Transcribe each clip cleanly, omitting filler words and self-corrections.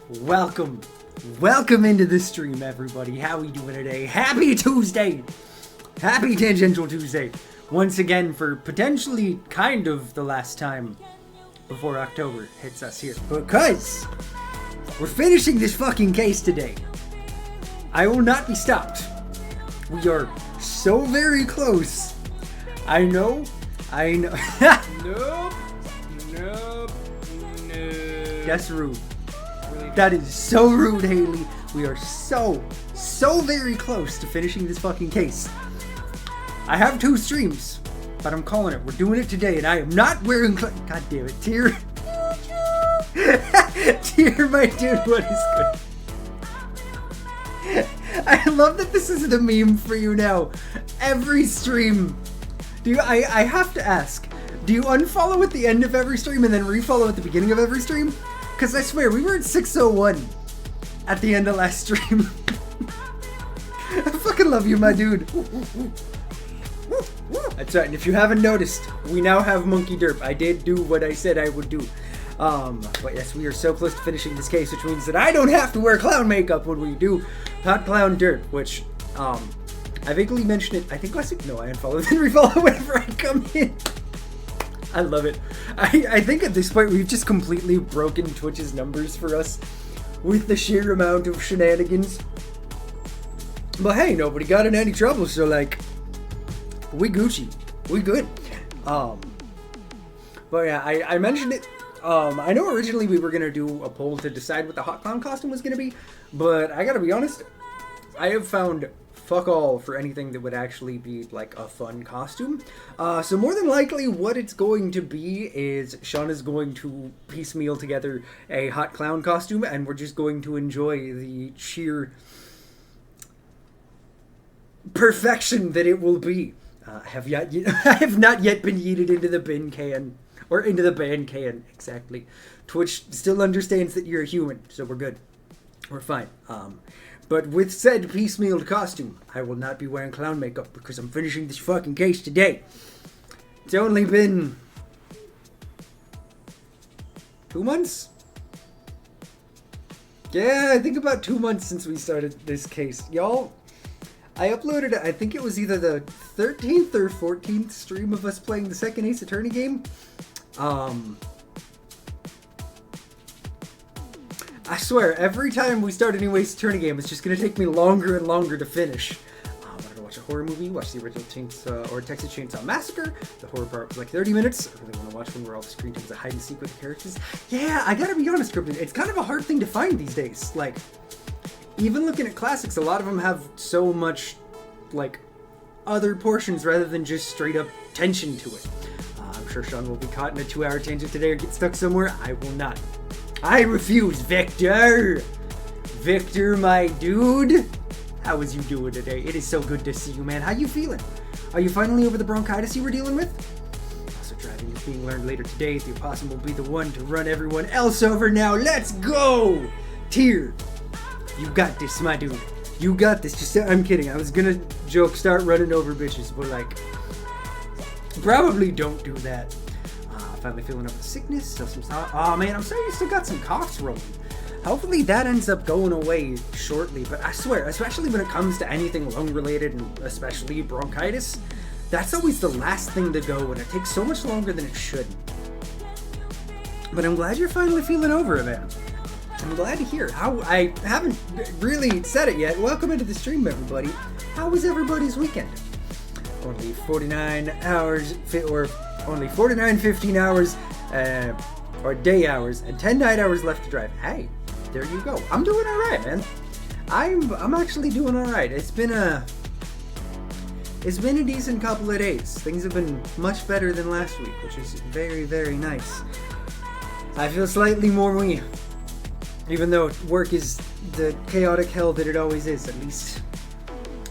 Welcome into the stream, everybody. How we doing today? Happy Tuesday! Happy Tangential Tuesday! Once again for potentially kind of the last time before October hits us here. Because we're finishing this fucking case today. I will not be stopped. We are so very close. I know. Nope. That's rude. That is so rude, Haley. We are so very close to finishing this fucking case. I have 2 streams, but I'm calling it. We're doing it today, and I am not wearing God damn it, Tier. Tier, my dude, what is good? I love that this is the meme for you now. Every stream. I have to ask, do you unfollow at the end of every stream and then refollow at the beginning of every stream? Because I swear, we were at 6:01 at the end of last stream. I fucking love you, my dude. That's right, and if you haven't noticed, we now have Monkey Derp. I did do what I said I would do. But yes, we are so close to finishing this case, which means that I don't have to wear clown makeup when we do Hot Clown Derp, which, I vaguely mentioned it, I think last week. No, I unfollow then refollow whenever I come in. I love it. I think at this point we've just completely broken Twitch's numbers for us with the sheer amount of shenanigans. But hey, nobody got in any trouble, so like, we Gucci. We good. But yeah, I mentioned it. I know originally we were gonna do a poll to decide what the Hot Clown costume was gonna be, but I gotta be honest, I have found fuck all for anything that would actually be like a fun costume. So more than likely what it's going to be is Sean is going to piecemeal together a Hot Clown costume, and we're just going to enjoy the sheer perfection that it will be. I have not yet been yeeted into the bin can, or into the ban can, exactly. Twitch still understands that you're a human, so we're good. We're fine. But with said piecemealed costume, I will not be wearing clown makeup because I'm finishing this fucking case today. It's only been 2 months? Yeah, I think about 2 months since we started this case. Y'all, I uploaded, I think it was either the 13th or 14th stream of us playing the second Ace Attorney game. I swear, every time we start a new Ace Attorney game, it's just gonna take me longer and longer to finish. I wanted to watch a horror movie, watch the original Texas Chainsaw Massacre. The horror part was like 30 minutes. I really want to watch one where all the screen time is a hide and seek with the characters. Yeah, I gotta be honest, Cryptid, it's kind of a hard thing to find these days. Like, even looking at classics, a lot of them have so much, like, other portions rather than just straight up tension to it. I'm sure Sean will be caught in a 2-hour tangent today or get stuck somewhere. I will not. I refuse, Victor! Victor, my dude! How is you doing today? It is so good to see you, man. How you feeling? Are you finally over the bronchitis you were dealing with? Also, driving is being learned later today. The opossum will be the one to run everyone else over now. Let's go! Tier, you got this, my dude. You got this. Just, I'm kidding. I was gonna joke, start running over bitches, but like, probably don't do that. Finally feeling over the sickness, still some oh man, I'm sorry you still got some coughs rolling. Hopefully that ends up going away shortly, but I swear, especially when it comes to anything lung related, and especially bronchitis, that's always the last thing to go, and it takes so much longer than it should. But I'm glad you're finally feeling over it, man. I'm glad to hear. I haven't really said it yet. Welcome into the stream, everybody. How was everybody's weekend? Only 49 hours, only 49 15 hours, or day hours, and 10 night hours left to drive. Hey, there you go. I'm doing alright, man. I'm actually doing alright. It's been a decent couple of days. Things have been much better than last week, which is very, very nice. I feel slightly more me. Even though work is the chaotic hell that it always is, at least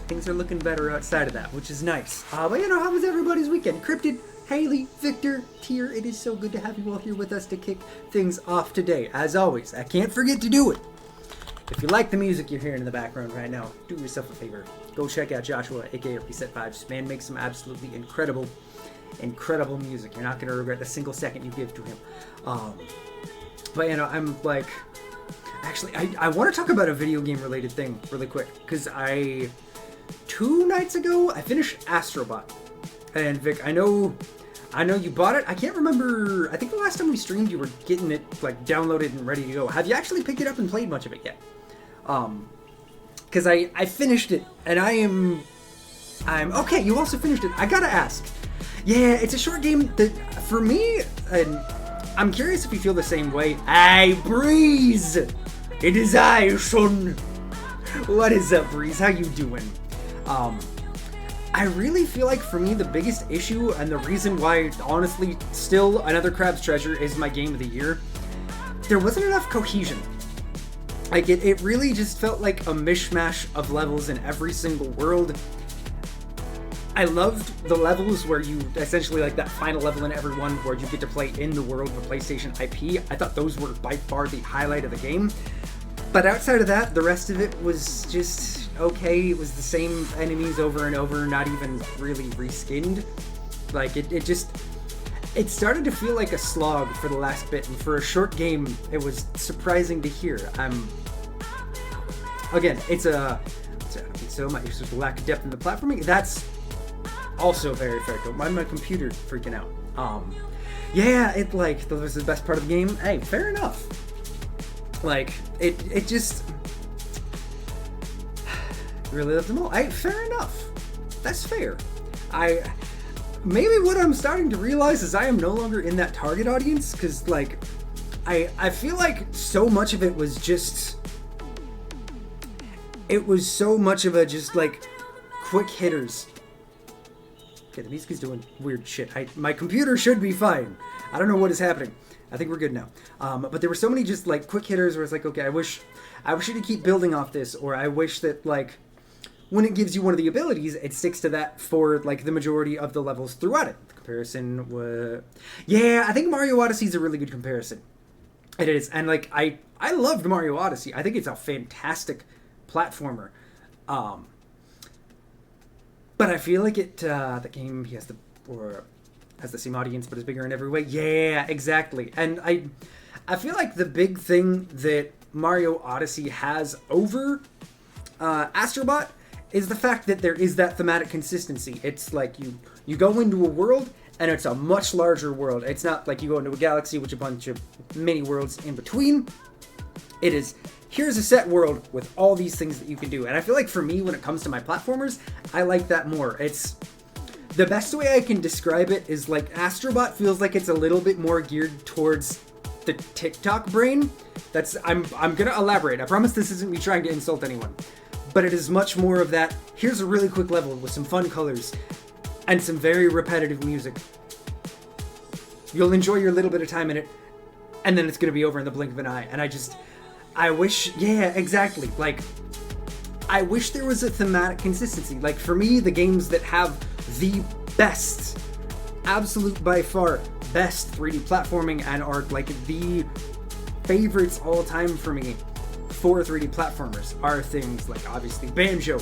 things are looking better outside of that, which is nice. But you know, how was everybody's weekend? Cryptid, Haley, Victor, Tier, it is so good to have you all here with us to kick things off today. As always, I can't forget to do it. If you like the music you're hearing in the background right now, do yourself a favor. Go check out Joshua, aka Reset Vibes. Man makes some absolutely incredible music. You're not going to regret a single second you give to him. But you know, I'm like, Actually, I want to talk about a video game related thing really quick, because 2 nights ago, I finished Astrobot. And Vic, I know you bought it. I can't remember. I think the last time we streamed, you were getting it like downloaded and ready to go. Have you actually picked it up and played much of it yet? Because I finished it, and I'm okay. You also finished it. I gotta ask. Yeah, it's a short game that for me, and I'm curious if you feel the same way. Hey, Breeze! It is I, son. What is up, Breeze? How you doing? I really feel like for me the biggest issue and the reason why honestly still Another Crab's Treasure is my game of the year, there wasn't enough cohesion. Like it really just felt like a mishmash of levels in every single world. I loved the levels where you essentially like that final level in every one where you get to play in the world of PlayStation IP. I thought those were by far the highlight of the game. But outside of that, the rest of it was just okay. It was the same enemies over and over, not even really reskinned. Like, it started to feel like a slog for the last bit, and for a short game, it was surprising to hear. Again, so my issues with lack of depth in the platforming. That's also very fair. Don't mind my computer freaking out. Yeah, it like, that was the best part of the game. Hey, fair enough. Like, it just really loved them all. Fair enough. That's fair. Maybe what I'm starting to realize is I am no longer in that target audience, because like I feel like so much of it was just so much of a just like quick hitters. Okay, the music is doing weird shit. My computer should be fine. I don't know what is happening. I think we're good now. But there were so many just like quick hitters where it's like, okay, I wish you to keep building off this, or I wish that like when it gives you one of the abilities, it sticks to that for like the majority of the levels throughout it. The comparison was, yeah, I think Mario Odyssey is a really good comparison. It is, and like I loved Mario Odyssey. I think it's a fantastic platformer. But I feel like the game has the same audience but is bigger in every way. Yeah, exactly. And I feel like the big thing that Mario Odyssey has over Astrobot is the fact that there is that thematic consistency. It's like you go into a world and it's a much larger world. It's not like you go into a galaxy with a bunch of mini worlds in between. It is, here's a set world with all these things that you can do. And I feel like for me, when it comes to my platformers, I like that more. It's the best way I can describe it is like Astrobot feels like it's a little bit more geared towards the TikTok brain. I'm gonna elaborate. I promise this isn't me trying to insult anyone. But it is much more of that, here's a really quick level with some fun colors and some very repetitive music. You'll enjoy your little bit of time in it, and then it's gonna be over in the blink of an eye. And I wish, yeah, exactly. Like, I wish there was a thematic consistency. Like, for me, the games that have the best, absolute by far best 3D platforming and are like the favorites all time for me for 3D platformers are things like obviously Banjo,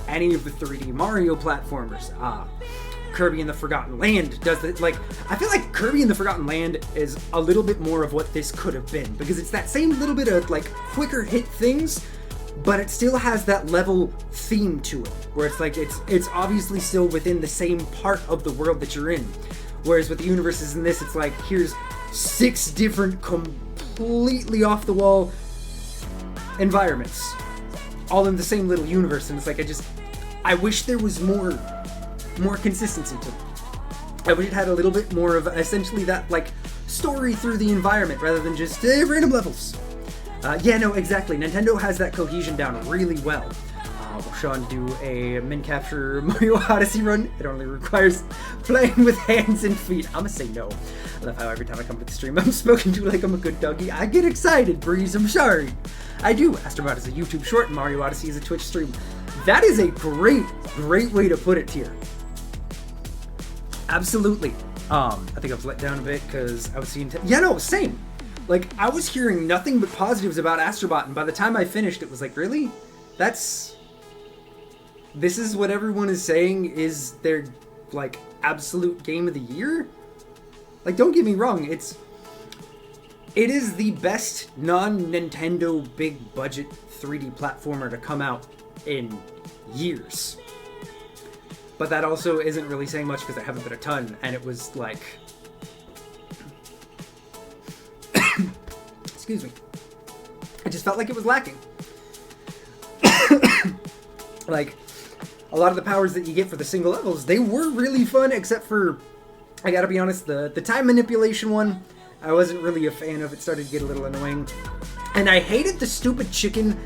any of the 3D Mario platformers, Kirby and the Forgotten Land does it. Like, I feel like Kirby and the Forgotten Land is a little bit more of what this could have been, because it's that same little bit of like quicker hit things, but it still has that level theme to it, where it's like it's obviously still within the same part of the world that you're in. Whereas with the universes in this, it's like, here's 6 different completely off the wall environments, all in the same little universe, and it's like I wish there was more consistency to it. I wish it had a little bit more of essentially that like story through the environment rather than just random levels. Yeah, no, exactly. Nintendo has that cohesion down really well. Will Sean do a min capture Mario Odyssey run? It only requires playing with hands and feet. I'ma say no. I love how every time I come to the stream, I'm spoken to like I'm a good doggy. I get excited, Breeze. I'm sorry. I do. Astrobot is a YouTube short, and Mario Odyssey is a Twitch stream. That is a great way to put it here. Absolutely. I think I was let down a bit because I was seeing... yeah, no, same. Like, I was hearing nothing but positives about Astrobot, and by the time I finished, it was like, really? This is what everyone is saying is their, like, absolute game of the year? Like, don't get me wrong, It is the best non-Nintendo big budget 3D platformer to come out in years. But that also isn't really saying much because there haven't been a ton, and it was like... Excuse me. I just felt like it was lacking. Like, a lot of the powers that you get for the single levels, they were really fun, except for, I gotta be honest, the time manipulation one, I wasn't really a fan of. It started to get a little annoying. And I hated the stupid chicken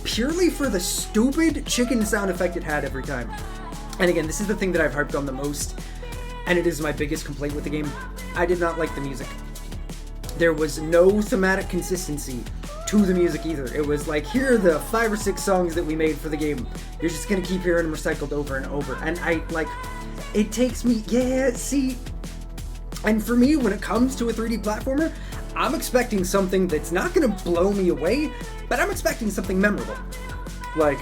purely for the stupid chicken sound effect it had every time. And again, this is the thing that I've harped on the most, and it is my biggest complaint with the game. I did not like the music. There was no thematic consistency to the music either. It was like, here are the 5 or 6 songs that we made for the game. You're just gonna keep hearing them recycled over and over. And I, like, it takes me, yeah, see, and for me, when it comes to a 3D platformer, I'm expecting something that's not gonna blow me away, but I'm expecting something memorable. Like,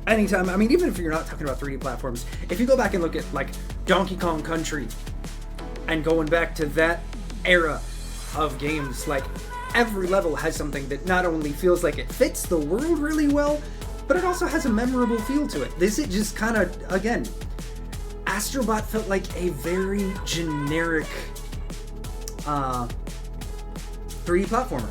anytime, I mean, even if you're not talking about 3D platforms, if you go back and look at, like, Donkey Kong Country, and going back to that era of games, like, every level has something that not only feels like it fits the world really well, but it also has a memorable feel to it. This is just kind of, again, Astrobot felt like a very generic 3D platformer.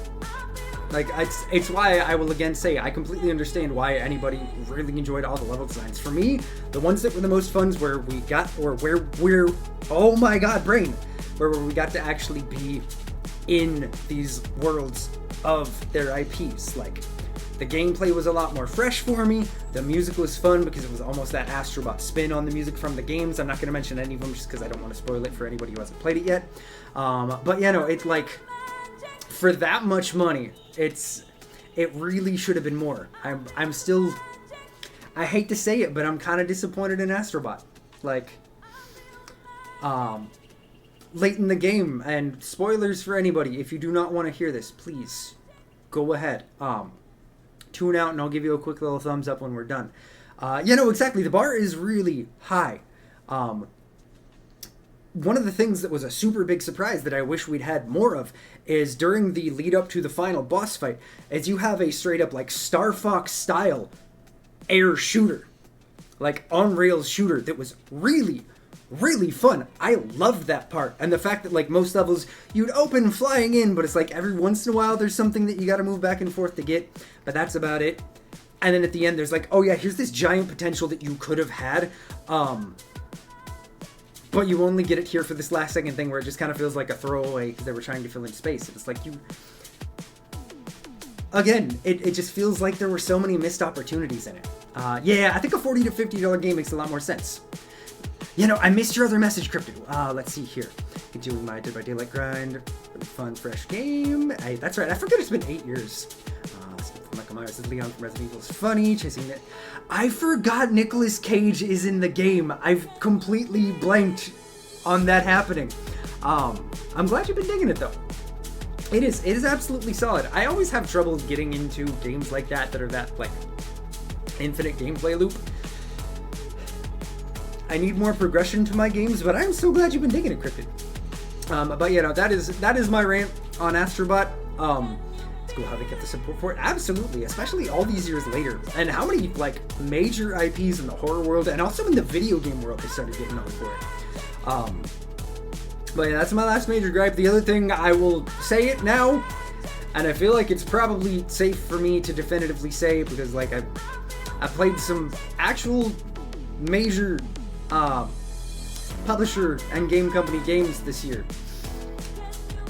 Like, it's why I will again say I completely understand why anybody really enjoyed all the level designs. For me, the ones that were the most fun where we got, or where we're, oh my god, brain, where we got to actually be in these worlds of their IPs. Like, the gameplay was a lot more fresh for me. The music was fun because it was almost that Astrobot spin on the music from the games. I'm not going to mention any of them just because I don't want to spoil it for anybody who hasn't played it yet. But yeah, no, it's like, for that much money, it really should have been more. I'm still, I hate to say it, but I'm kind of disappointed in Astrobot. Like, late in the game, and spoilers for anybody, if you do not want to hear this, please go ahead, tune out, and I'll give you a quick little thumbs up when we're done. Yeah, no, exactly, the bar is really high. One of the things that was a super big surprise that I wish we'd had more of is during the lead up to the final boss fight, is you have a straight up like Star Fox style air shooter, like on rails shooter that was really fun. I loved that part. And the fact that, like, most levels you'd open flying in, but it's like every once in a while there's something that you gotta move back and forth to get, but that's about it. And then at the end there's like, oh yeah, here's this giant potential that you could have had, but you only get it here for this last second thing where it just kind of feels like a throwaway because they were trying to fill in space. It's like, you, again, it just feels like there were so many missed opportunities in it. Yeah, I think a $40 to $50 game makes a lot more sense. You know, I missed your other message, Crypto. Let's see here. Continuing my Dead by Daylight grind. Really fun, fresh game. That's right, I forget it's been 8 years. Michael Myers is Leon from Resident Evil is funny. Chasing it. I forgot Nicolas Cage is in the game. I've completely blanked on that happening. I'm glad you've been digging it, though. It is absolutely solid. I always have trouble getting into games like that are that, like, infinite gameplay loop. I need more progression to my games, but I'm so glad you've been digging it, Cryptid. But you know, that is my rant on Astrobot. It's cool how they get the support for it. Absolutely, especially all these years later. And how many, like, major IPs in the horror world and also in the video game world they started getting on for it. But yeah, that's my last major gripe. The other thing, I will say it now, and I feel like it's probably safe for me to definitively say, because, like, I played some actual major publisher and game company games this year.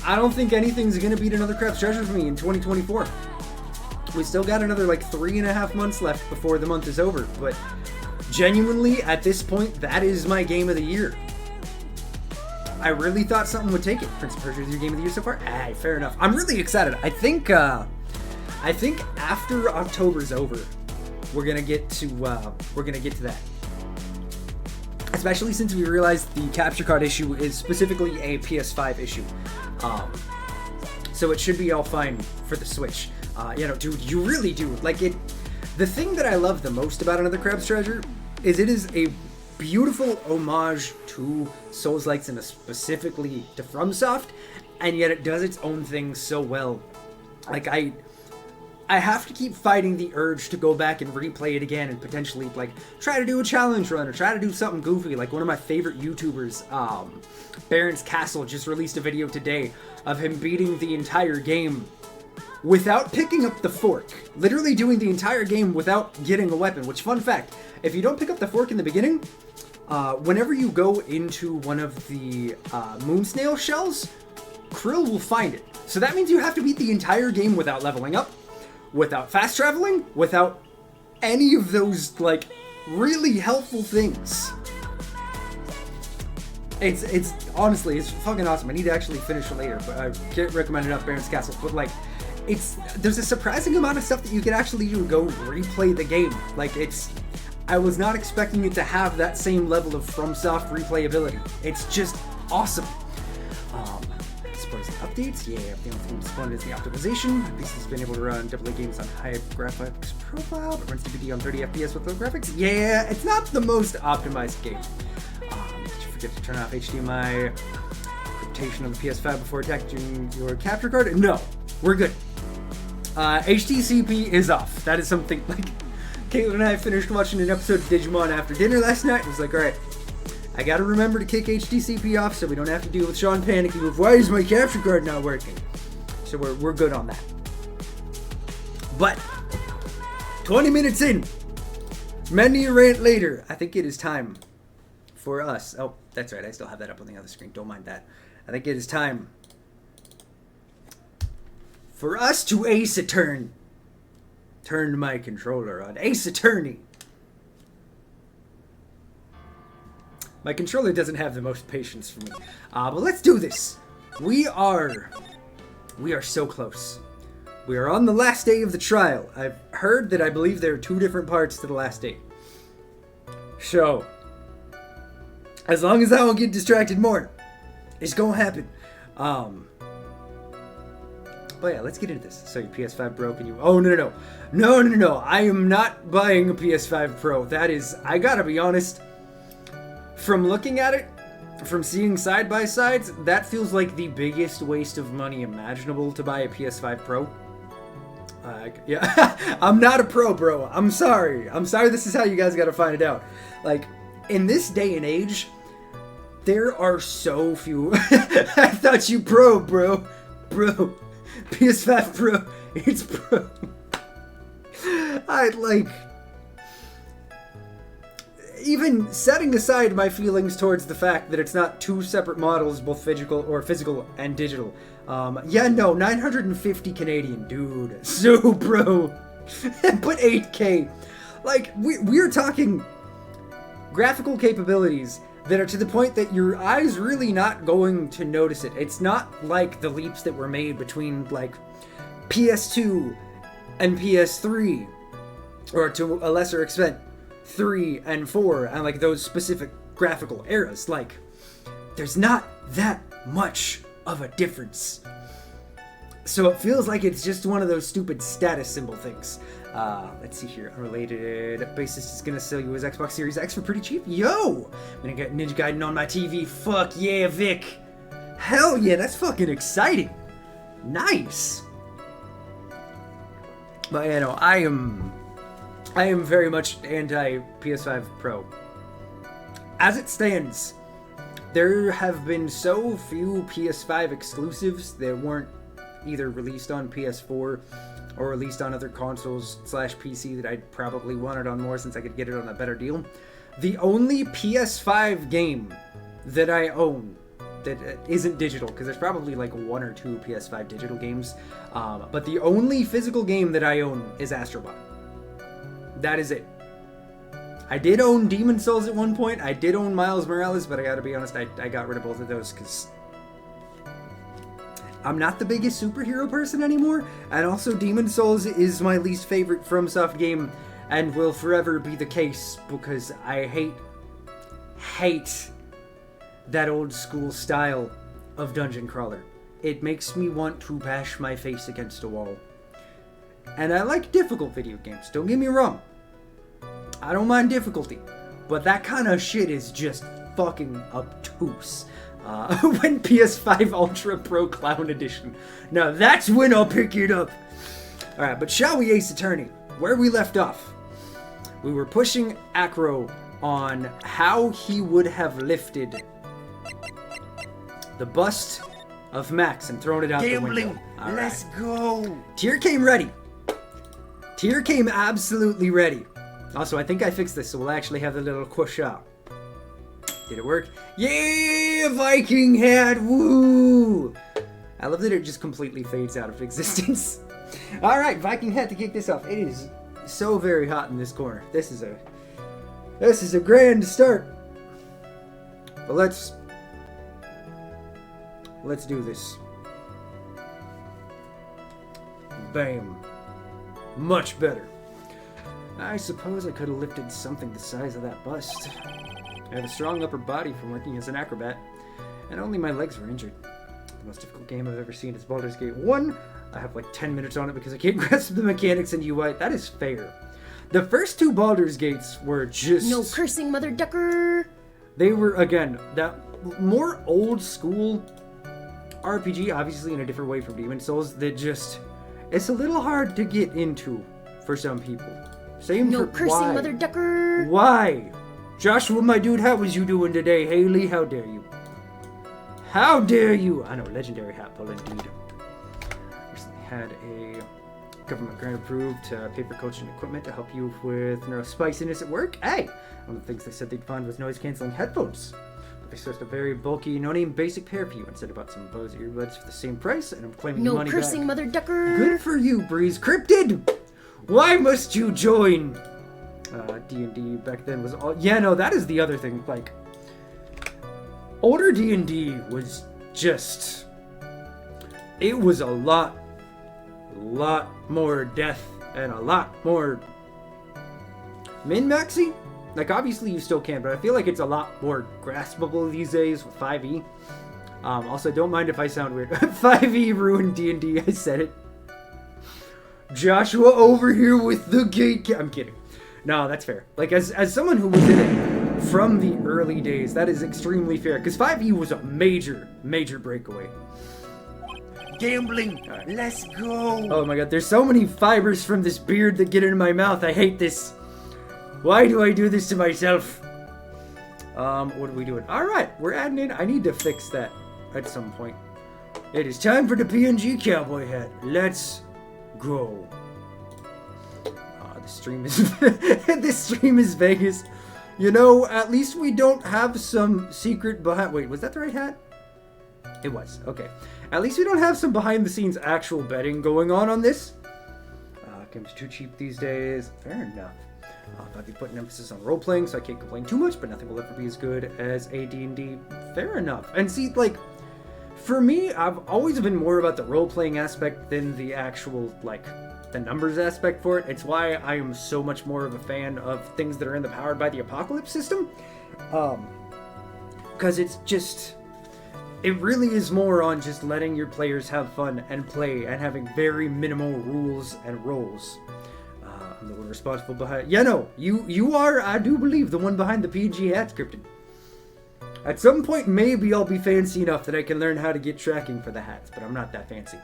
I don't think anything's gonna beat another Crab's Treasure for me in 2024. We still got another like 3.5 months left before the month is over, but genuinely at this point, that is my game of the year. I really thought something would take it. Prince of Persia is your game of the year so far? Fair enough. I'm really excited. I think after October's over, we're gonna get to that. Especially since we realized the capture card issue is specifically a PS5 issue. So it should be all fine for the Switch. You know, dude, you really do. Like, it. The thing that I love the most about Another Crab's Treasure is it is a beautiful homage to Souls-likes and specifically to FromSoft. and yet it does its own thing so well. Like, I have to keep fighting the urge to go back and replay it again and potentially, like, try to do a challenge run or try to do something goofy. Like, one of my favorite YouTubers, Baron's Castle, just released a video today of him beating the entire game without picking up the fork. Literally doing the entire game without getting a weapon, which, fun fact, if you don't pick up the fork in the beginning, whenever you go into one of the moon snail shells, Krill will find it. So that means you have to beat the entire game without leveling up, without fast traveling, without any of those, like, really helpful things. It's honestly, it's fucking awesome. I need to actually finish it later, but I can't recommend enough Baron's Castle. But, like, there's a surprising amount of stuff that you can actually do to go replay the game. Like, I was not expecting it to have that same level of FromSoft replayability. It's just awesome. Surprising updates, yeah, the only thing that's fun is the optimization. This has been able to run AA games on high graphics profile, but runs DVD on 30 FPS with low graphics. Yeah, it's not the most optimized game. Did you forget to turn off HDMI rotation on the PS5 before attaching your capture card? No, we're good. HDCP is off. That is something, like, Caitlin and I finished watching an episode of Digimon after dinner last night. It was like, alright, I gotta remember to kick HDCP off so we don't have to deal with Sean panicking with, why is my capture card not working? So we're good on that. But 20 minutes in, many a rant later, I think it is time for us. Oh, that's right, I still have that up on the other screen. Don't mind that. I think it is time for us to Ace Attorney. Turn my controller on. Ace Attorney. My controller doesn't have the most patience for me. But let's do this. We are so close. We are on the last day of the trial. I've heard that I believe there are 2 different parts to the last day. So, as long as I don't get distracted more, it's gonna happen. But yeah, let's get into this. So your PS5 broke and you... Oh, no. I am not buying a PS5 Pro. That is... I gotta be honest... From looking at it, from seeing side-by-sides, that feels like the biggest waste of money imaginable to buy a PS5 Pro. Yeah, I'm not a pro, bro. I'm sorry. This is how you guys gotta find it out. Like, in this day and age, there are so few... I thought you pro, bro. Bro. PS5 Pro. It's pro. Even setting aside my feelings towards the fact that it's not 2 separate models, both physical and digital. Yeah, no, 950 Canadian, dude. So, bro. But 8K. Like, we're talking graphical capabilities that are to the point that your eye's really not going to notice it. It's not like the leaps that were made between, like, PS2 and PS3, or to a lesser extent, 3 and 4, and like those specific graphical eras. Like, there's not that much of a difference. So it feels like it's just one of those stupid status symbol things. Let's see here. Unrelated. Bassist is gonna sell you his Xbox Series X for pretty cheap. Yo! I'm gonna get Ninja Gaiden on my TV. Fuck yeah, Vic! Hell yeah, that's fucking exciting! Nice! But you know, I am very much anti-PS5 Pro. As it stands, there have been so few PS5 exclusives that weren't either released on PS4 or released on other consoles / PC that I'd probably wanted on more since I could get it on a better deal. The only PS5 game that I own that isn't digital, because there's probably like 1 or 2 PS5 digital games, but the only physical game that I own is Astrobot. That is it. I did own Demon's Souls at one point. I did own Miles Morales, but I gotta be honest, I got rid of both of those because I'm not the biggest superhero person anymore, and also Demon's Souls is my least favorite FromSoft game and will forever be the case because I hate that old school style of dungeon crawler. It makes me want to bash my face against a wall. And I like difficult video games, don't get me wrong. I don't mind difficulty, but that kind of shit is just fucking obtuse. When PS5 Ultra Pro Clown Edition. Now that's when I'll pick it up. Alright, but shall we Ace Attorney? Where we left off, we were pushing Acro on how he would have lifted the bust of Max and thrown it out the window. All Let's go. Tier came ready. Tier came absolutely ready. Also, I think I fixed this, so we'll actually have the little push out. Did it work? Yeah, Viking hat, woo! I love that it just completely fades out of existence. All right, Viking hat to kick this off. It is so very hot in this corner. This is a grand start. But let's do this. Bam. Much better. I suppose I could have lifted something the size of that bust. I have a strong upper body from working as an acrobat, and only my legs were injured. The most difficult game I've ever seen is Baldur's Gate 1. I have like 10 minutes on it because I can't grasp the mechanics and UI. That is fair. The first two Baldur's Gates were just... No cursing, Mother Ducker! They were, again, that more old school RPG, obviously in a different way from Demon's Souls, that just... It's a little hard to get into for some people. Same No for... cursing, Why? Mother Ducker! Why? Joshua, my dude, how was you doing today? Haley, how dare you? How dare you? I know, legendary hat pull indeed. Recently had a government grant approved paper coaching equipment to help you with neurospiciness at work. Hey! One of the things they said they'd find was noise-canceling headphones. But they sourced a very bulky, no-name basic pair for you and said about some Bose earbuds for the same price, and I'm claiming the No money cursing, back. Mother Ducker! Good for you, Breeze. Cryptid! Why must you join? D&D back then was all... Yeah, no, that is the other thing. Like, older D&D was just... It was a lot more death and a lot more min-maxy. Like, obviously you still can, but I feel like it's a lot more graspable these days with 5e. Also, don't mind if I sound weird. 5e ruined D&D, I said it. Joshua over here with the gate... I'm kidding. No, that's fair. Like, as someone who was in it from the early days, that is extremely fair. Because 5e was a major breakaway. Gambling. Right. Let's go. Oh my god, there's so many fibers from this beard that get into my mouth. I hate this. Why do I do this to myself? What are we doing? Alright, we're adding in. I need to fix that at some point. It is time for the PNG cowboy hat. Let's go. This stream is this stream is Vegas. You know, at least we don't have some secret behind... Wait, was that the right hat? It was. Okay. At least we don't have some behind-the-scenes actual betting going on this. Game's too cheap these days. Fair enough. I've been putting emphasis on role-playing, so I can't complain too much, but nothing will ever be as good as a D&D. Fair enough. And see, like, for me, I've always been more about the role-playing aspect than the actual, like, the numbers aspect for it. It's why I am so much more of a fan of things that are in the Powered by the Apocalypse system. Because it's just... It really is more on just letting your players have fun and play and having very minimal rules and roles. I'm the one responsible behind... Yeah, no, you are, I do believe, the one behind the PG hat scripted. At some point, maybe I'll be fancy enough that I can learn how to get tracking for the hats, but I'm not that fancy.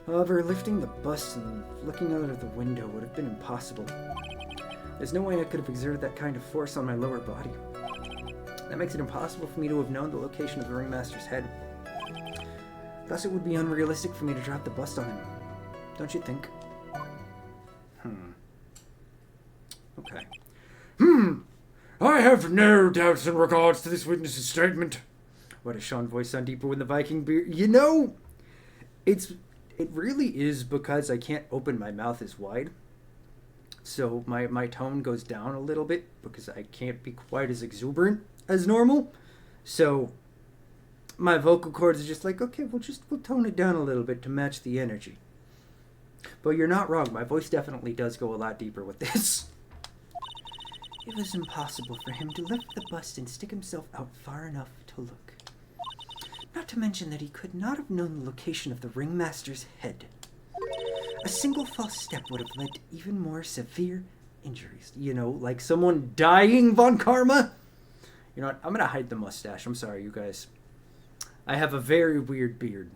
However, lifting the bust and looking out of the window would have been impossible. There's no way I could have exerted that kind of force on my lower body. That makes it impossible for me to have known the location of the Ringmaster's head. Thus, it would be unrealistic for me to drop the bust on him. Don't you think? Okay. I have no doubts in regards to this witness's statement. Why does Sean's voice sound deeper when the Viking beard... You know, it really is because I can't open my mouth as wide. So my tone goes down a little bit because I can't be quite as exuberant as normal. So my vocal cords are just like, okay, we'll tone it down a little bit to match the energy. But you're not wrong. My voice definitely does go a lot deeper with this. It was impossible for him to lift the bust and stick himself out far enough to look. Not to mention that he could not have known the location of the Ringmaster's head. A single false step would have led to even more severe injuries. You know, like someone dying, Von Karma? You know what? I'm gonna hide the mustache. I'm sorry, you guys. I have a very weird beard.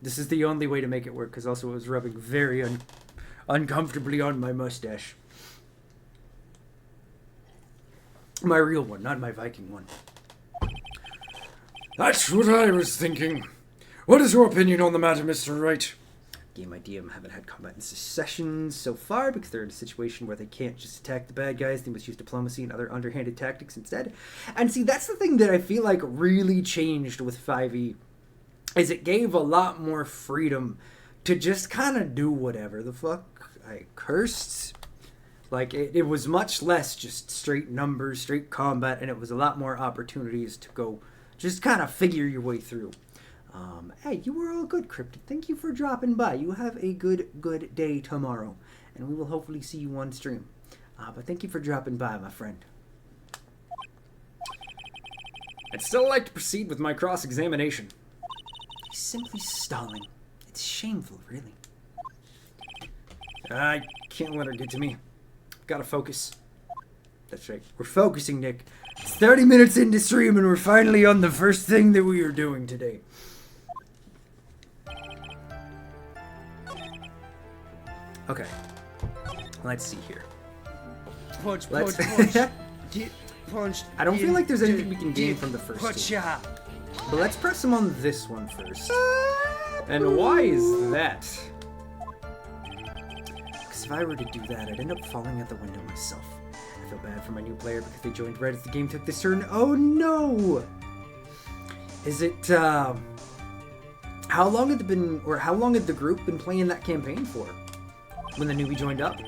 This is the only way to make it work, because also it was rubbing very uncomfortably on my mustache. My real one, not my Viking one. That's what I was thinking. What is your opinion on the matter, Mr. Wright? Game idea, haven't had combat in sessions so far because they're in a situation where they can't just attack the bad guys. They must use diplomacy and other underhanded tactics instead. And see, that's the thing that I feel like really changed with 5e, is it gave a lot more freedom to just kind of do whatever the fuck. I cursed. Like, it was much less just straight numbers, straight combat, and it was a lot more opportunities to go just kind of figure your way through. Hey, you were all good, Cryptid. Thank you for dropping by. You have a good day tomorrow. And we will hopefully see you on stream. But thank you for dropping by, my friend. I'd still like to proceed with my cross-examination. He's simply stalling. It's shameful, really. I can't let her get to me. Gotta focus. That's right. We're focusing, Nick. It's 30 minutes into stream and we're finally on the first thing that we are doing today. Okay. Let's see here. Punch, Let's- punch, punch. Get punched. I don't feel like there's anything we Get can gain from the first punch two. ya. But let's press him on this one first. And why is that? Because if I were to do that, I'd end up falling out the window myself. I feel bad for my new player because they joined right as the game took this turn. Oh no! Is it, how long had the group been playing that campaign for? When the newbie joined up?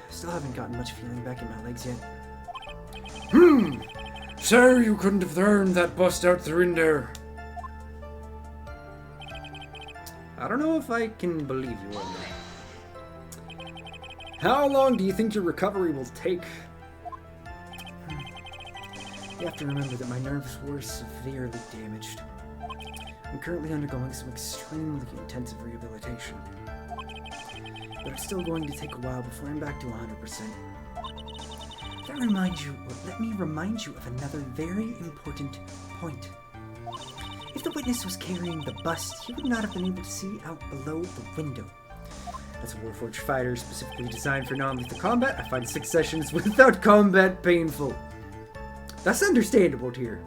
Still haven't gotten much feeling back in my legs yet. Sir, you couldn't have thrown that bust out the window. I don't know if I can believe you on that. How long do you think your recovery will take? You have to remember that my nerves were severely damaged. I'm currently undergoing some extremely intensive rehabilitation. But it's still going to take a while before I'm back to 100%. Let me remind you of another very important point. If the witness was carrying the bust, he would not have been able to see out below the window. As a Warforged fighter specifically designed for non-lethal combat, I find 6 sessions without combat painful. That's understandable here.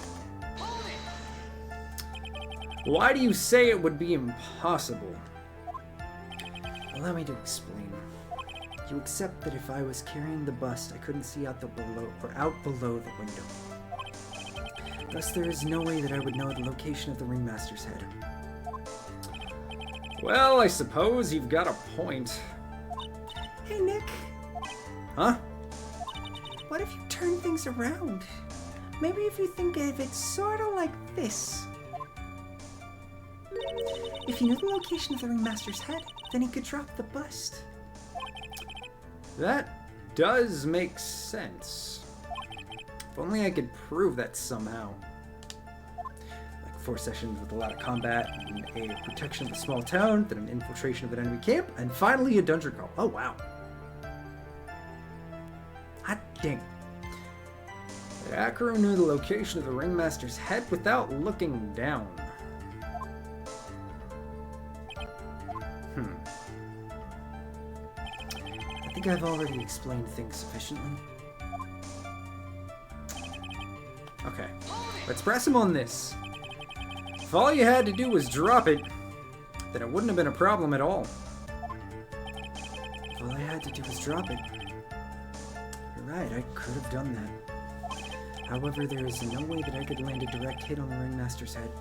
Why do you say it would be impossible? Allow me to explain. You accept that if I was carrying the bust, I couldn't see out below the window. Thus, there is no way that I would know the location of the Ringmaster's head. Well, I suppose you've got a point. Hey, Nick. Huh? What if you turn things around? Maybe if you think of it sort of like this. If you knew the location of the Ringmaster's head, then he could drop the bust. That does make sense. If only I could prove that somehow. Like 4 sessions with a lot of combat, and a protection of a small town, then an infiltration of an enemy camp, and finally a dungeon crawl. Oh, wow. Hot dang. Acro knew the location of the Ringmaster's head without looking down. I think I've already explained things sufficiently. Okay, let's press him on this. If all you had to do was drop it, then it wouldn't have been a problem at all. If all I had to do was drop it. You're right, I could have done that. However, there is no way that I could land a direct hit on the Ringmaster's head.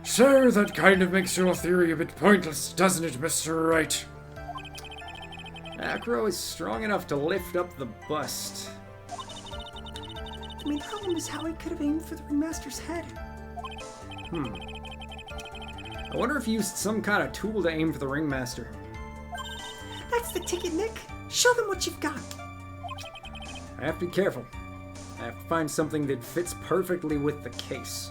Sir, that kind of makes your theory a bit pointless, doesn't it, Mr. Wright? Acro is strong enough to lift up the bust. The main problem is how I could have aimed for the Ringmaster's head. I wonder if you used some kind of tool to aim for the Ringmaster. That's the ticket, Nick. Show them what you've got. I have to be careful. I have to find something that fits perfectly with the case.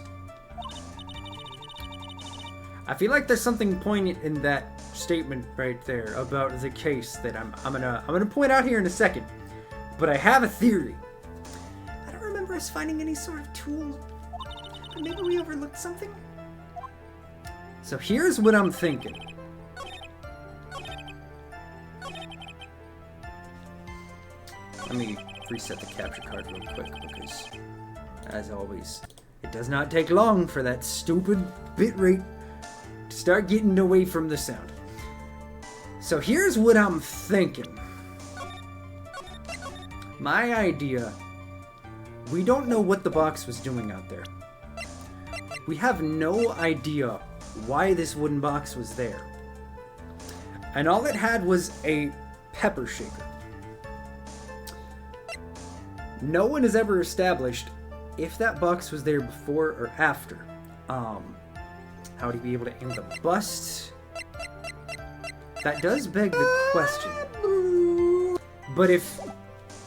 I feel like there's something poignant in that statement right there about the case that I'm gonna point out here in a second. But I have a theory. I don't remember us finding any sort of tool maybe we overlooked something? So here's what I'm thinking. Let me reset the capture card real quick because, as always, it does not take long for that stupid bitrate to start getting away from the sound. So here's what I'm thinking. My idea, we don't know what the box was doing out there. We have no idea why this wooden box was there. And all it had was a pepper shaker. No one has ever established if that box was there before or after. How would he be able to aim the bust? That does beg the question. But if...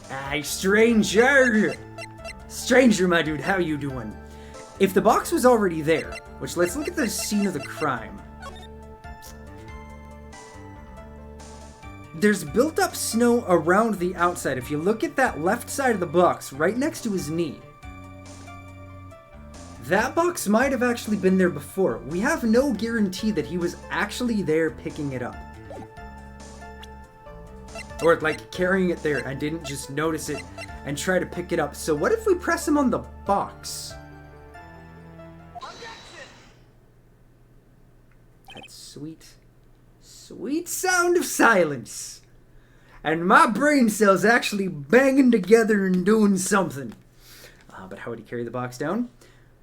Hey, stranger! Stranger, my dude, how you doing? If the box was already there, which let's look at the scene of the crime. There's built up snow around the outside. If you look at that left side of the box, right next to his knee, that box might have actually been there before. We have no guarantee that he was actually there picking it up. Or like carrying it there and didn't just notice it and try to pick it up. So what if we press him on the box? That sweet, sweet sound of silence. And my brain cells actually banging together and doing something. But how would he carry the box down?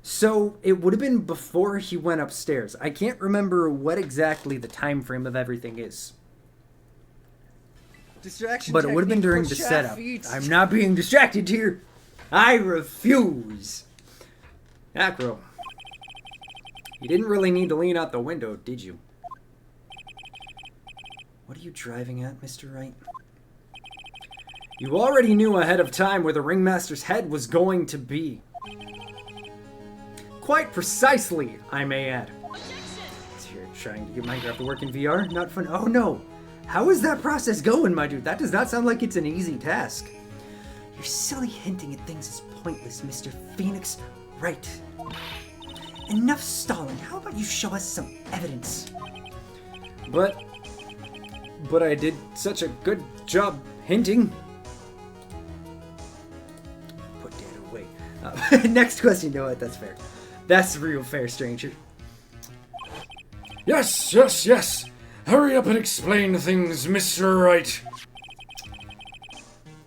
So it would have been before he went upstairs. I can't remember what exactly the time frame of everything is. Distraction But it would have been during the setup. I'm not being distracted here. I refuse. Acro, you didn't really need to lean out the window, did you? What are you driving at, Mr. Wright? You already knew ahead of time where the ringmaster's head was going to be. Quite precisely, I may add. So you're trying to get Minecraft to work in VR? Not fun. Oh no! How is that process going, my dude? That does not sound like it's an easy task. Your silly hinting at things is pointless, Mr. Phoenix Wright. Enough stalling. How about you show us some evidence? But I did such a good job hinting. Put Dad away. Next question. You know what? That's fair. That's real fair, stranger. Yes, yes, yes. Hurry up and explain things, Mr. Wright.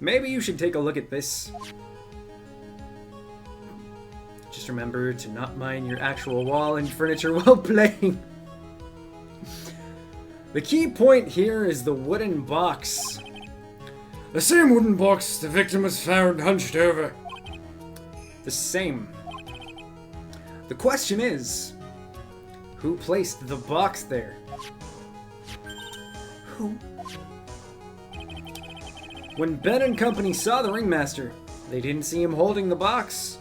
Maybe you should take a look at this. Just remember to not mine your actual wall and furniture while playing. The key point here is the wooden box. The same wooden box the victim was found hunched over. The same. The question is, who placed the box there? Who? When Ben and company saw the ringmaster, they didn't see him holding the box.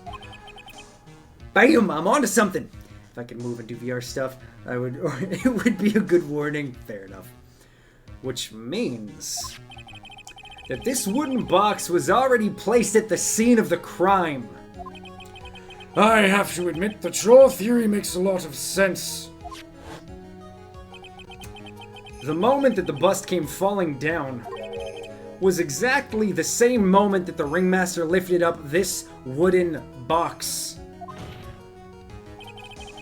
Bam! I'm onto something! If I could move and do VR stuff, or it would be a good warning. Fair enough. Which means that this wooden box was already placed at the scene of the crime. I have to admit that your theory makes a lot of sense. The moment that the bust came falling down was exactly the same moment that the ringmaster lifted up this wooden box.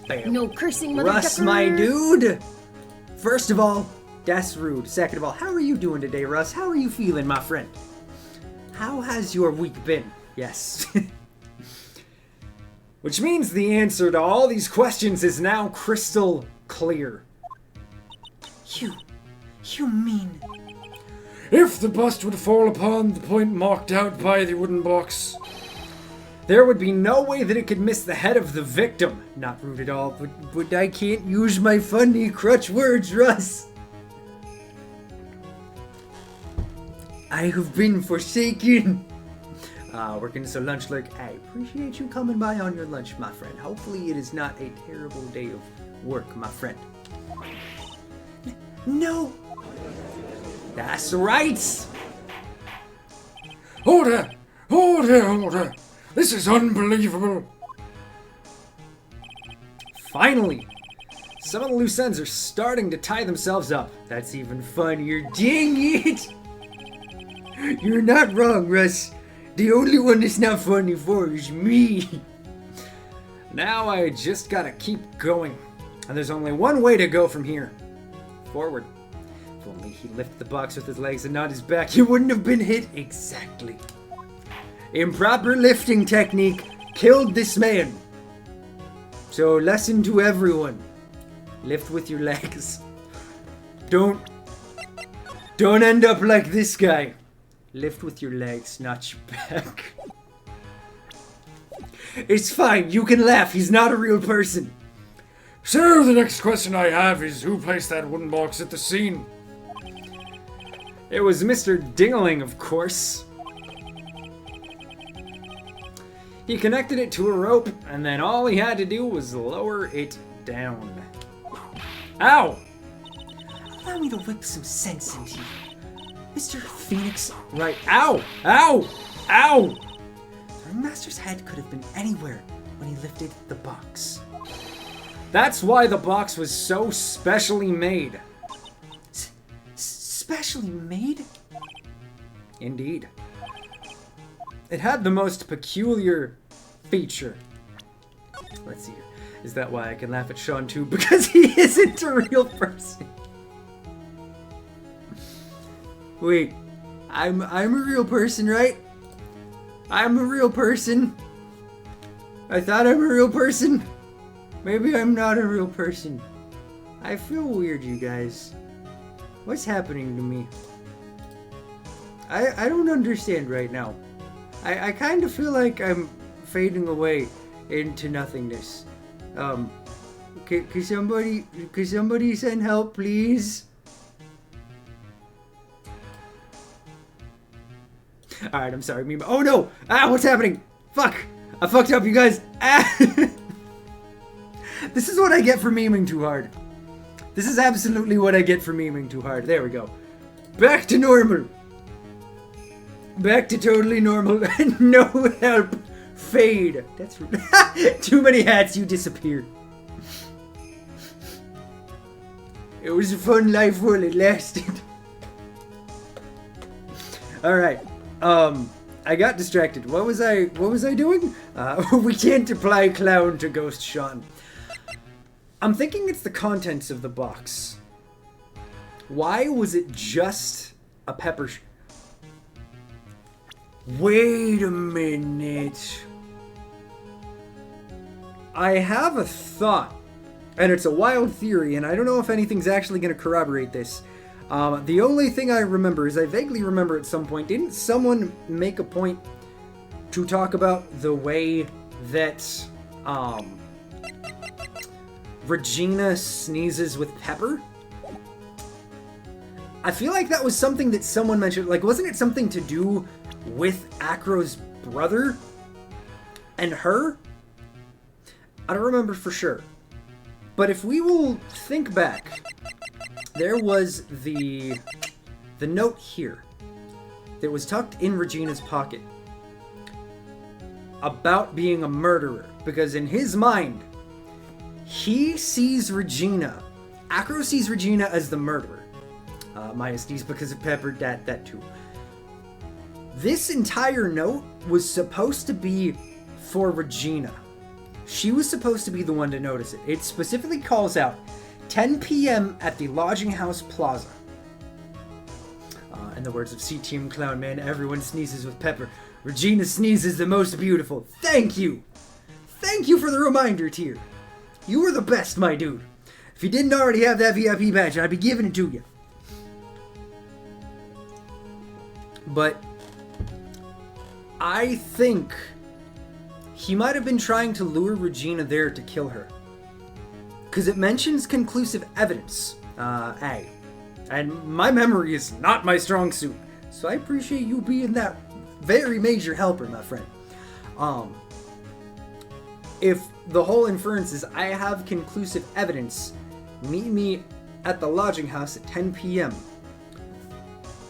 Bam. No cursing, mother Russ, ducker. my dude! First of all, that's rude. Second of all, how are you doing today, Russ? How are you feeling, my friend? How has your week been? Yes. Which means the answer to all these questions is now crystal clear. You mean... If the bust would fall upon the point marked out by the wooden box, there would be no way that it could miss the head of the victim. Not rude at all, but I can't use my funny crutch words, Russ. I have been forsaken. Working as a lunch lurk. I appreciate you coming by on your lunch, my friend. Hopefully it is not a terrible day of work, my friend. No. That's right. Order! Order! Order! This is unbelievable! Finally! Some of the loose ends are starting to tie themselves up. That's even funnier. Dang it! You're not wrong, Russ. The only one that's not funny for is me. Now I just gotta keep going. And there's only one way to go from here. Forward. If only he lifted the box with his legs and not his back, he wouldn't have been hit exactly. Improper lifting technique killed this man. So lesson to everyone. Lift with your legs. Don't end up like this guy. Lift with your legs, not your back. It's fine, you can laugh, he's not a real person. So the next question I have is, who placed that wooden box at the scene? It was Mr. Dingaling, of course. He connected it to a rope, and then all he had to do was lower it down. Ow! Allow me to whip some sense into you. Mr. Phoenix, Right. Ow! Ow! Ow! the Ringmaster's head could have been anywhere when he lifted the box. That's why the box was so specially made. Specially made? Indeed. It had the most peculiar feature. Let's see here. Is that why I can laugh at Sean too? Because he isn't a real person. Wait, I'm a real person, right? I'm a real person. I thought I'm a real person. Maybe I'm not a real person. I feel weird, you guys. What's happening to me? I don't understand right now. I kind of feel like I'm fading away into nothingness. Could somebody send help, please? Alright, I'm sorry, Mima. Oh no! Ah, what's happening? Fuck! I fucked up, you guys! Ah! This is what I get for memeing too hard. This is absolutely what I get for memeing too hard. There we go. Back to normal. Back to totally normal. No help. Fade. That's too many hats, you disappeared. It was a fun life while it lasted. Alright. I got distracted. What was I doing? We can't apply clown to Ghost Sean. I'm thinking it's the contents of the box. Why was it just a pepper Wait a minute. I have a thought, and it's a wild theory, and I don't know if anything's actually going to corroborate this. The only thing I remember is I vaguely remember at some point, didn't someone make a point to talk about the way that Regina sneezes with pepper? I feel like that was something that someone mentioned. Like, wasn't it something to do with Acro's brother and her? I don't remember for sure. But if we will think back, there was the note here that was tucked in Regina's pocket about being a murderer, because in his mind, he sees Regina, Acro sees Regina as the murderer. Maya sneezed because of pepper, that too. This entire note was supposed to be for Regina. She was supposed to be the one to notice it. It specifically calls out 10 p.m. at the Lodging House Plaza. In the words of C-Team Clown Man, everyone sneezes with pepper. Regina sneezes the most beautiful. Thank you! Thank you for the reminder, Tier. You were the best, my dude. If you didn't already have that VIP badge, I'd be giving it to you. But I think he might have been trying to lure Regina there to kill her. Because it mentions conclusive evidence. A. And my memory is not my strong suit. So I appreciate you being that very major helper, my friend. If the whole inference is I have conclusive evidence, meet me at the lodging house at 10 p.m.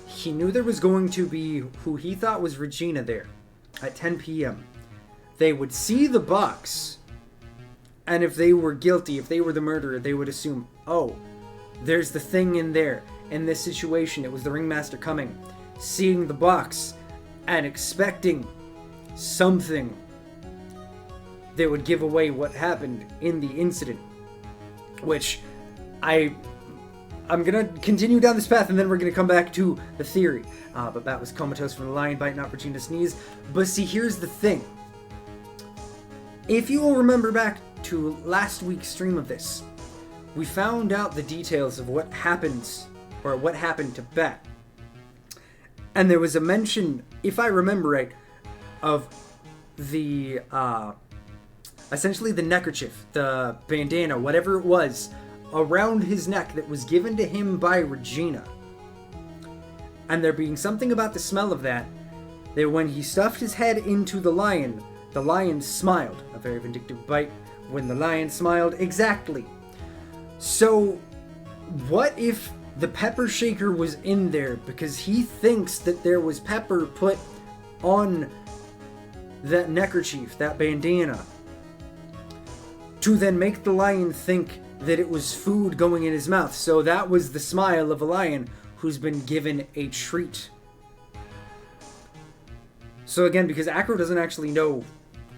He knew there was going to be who he thought was Regina there at 10 p.m. They would see the box, And if they were guilty, if they were the murderer, they would assume, oh, there's the thing in there. In this situation, it was the ringmaster coming, seeing the box, and expecting something that would give away what happened in the incident. Which, I'm gonna continue down this path, and then we're gonna come back to the theory. But Bat was comatose from the lion bite, not Regina sneeze. But see, here's the thing. If you will remember back to last week's stream of this, we found out the details of what happens, or what happened to Bat. And there was a mention, if I remember right, of the, essentially the neckerchief, the bandana, whatever it was, around his neck that was given to him by Regina. And there being something about the smell of that when he stuffed his head into the lion smiled. A very vindictive bite. When the lion smiled, exactly. So, what if the pepper shaker was in there because he thinks that there was pepper put on that neckerchief, that bandana, to then make the lion think that it was food going in his mouth. So that was the smile of a lion who's been given a treat. So again, because Acro doesn't actually know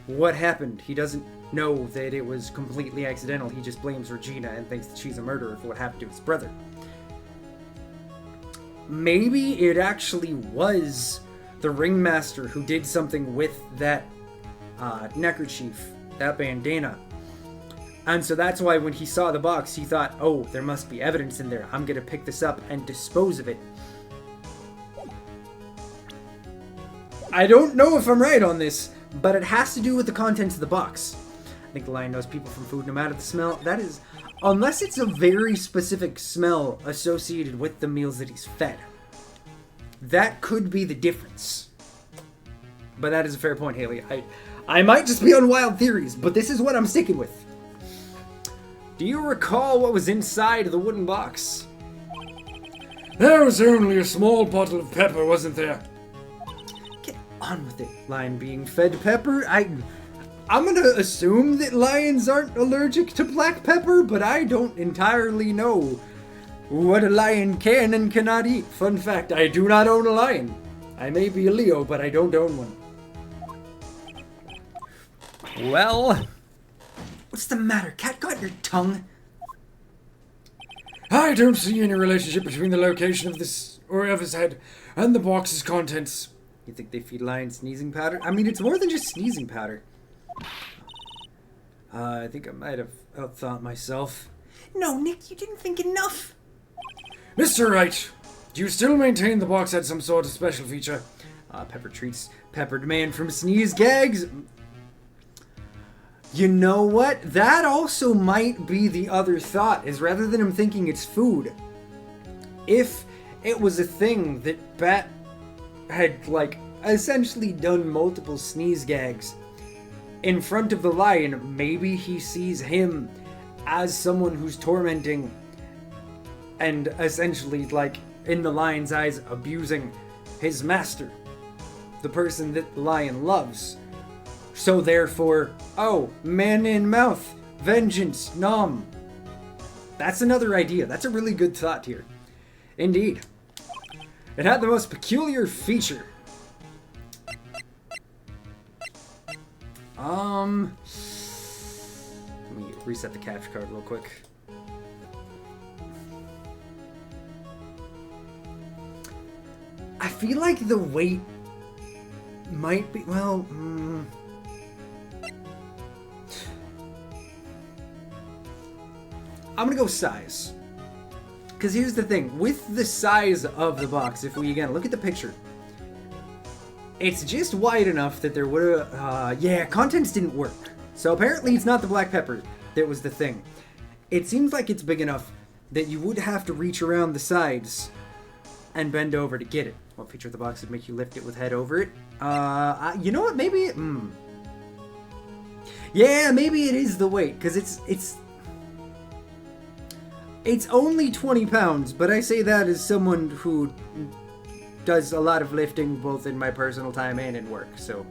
what happened, he doesn't know that it was completely accidental. He just blames Regina and thinks that she's a murderer for what happened to his brother. Maybe it actually was the ringmaster who did something with that neckerchief, that bandana. And so that's why when he saw the box, he thought, oh, there must be evidence in there. I'm going to pick this up and dispose of it. I don't know if I'm right on this, but it has to do with the contents of the box. I think the lion knows people from food no matter the smell. That is, unless it's a very specific smell associated with the meals that he's fed. That could be the difference. But that is a fair point, Haley. I might just be on wild theories, but this is what I'm sticking with. Do you recall what was inside the wooden box? There was only a small bottle of pepper, wasn't there? Get on with it. Lion being fed pepper? I'm gonna assume that lions aren't allergic to black pepper, but I don't entirely know what a lion can and cannot eat. Fun fact, I do not own a lion. I may be a Leo, but I don't own one. Well... What's the matter? Cat got your tongue? I don't see any relationship between the location of this, or of his head, and the box's contents. You think they feed lions sneezing powder? I mean, it's more than just sneezing powder. I think I might have outthought myself. No, Nick, you didn't think enough. Mr. Wright, do you still maintain the box had some sort of special feature? Pepper treats. Peppered man from Sneeze Gags. You know what? That also might be the other thought, is rather than him thinking it's food, if it was a thing that Bat had, like, essentially done multiple sneeze gags in front of the lion, maybe he sees him as someone who's tormenting and essentially, like, in the lion's eyes, abusing his master, the person that the lion loves. So therefore, oh, man in mouth, vengeance, nom. That's another idea. That's a really good thought here. Indeed. It had the most peculiar feature. Let me reset the capture card real quick. I feel like the weight might be, well, I'm gonna go size. Because here's the thing, with the size of the box, if we again look at the picture, it's just wide enough that there would have, yeah, contents didn't work. So apparently it's not the black pepper that was the thing. It seems like it's big enough that you would have to reach around the sides and bend over to get it. What feature of the box would make you lift it with head over it? You know what, maybe, yeah, maybe it is the weight, because it's only 20 pounds, but I say that as someone who does a lot of lifting both in my personal time and in work, so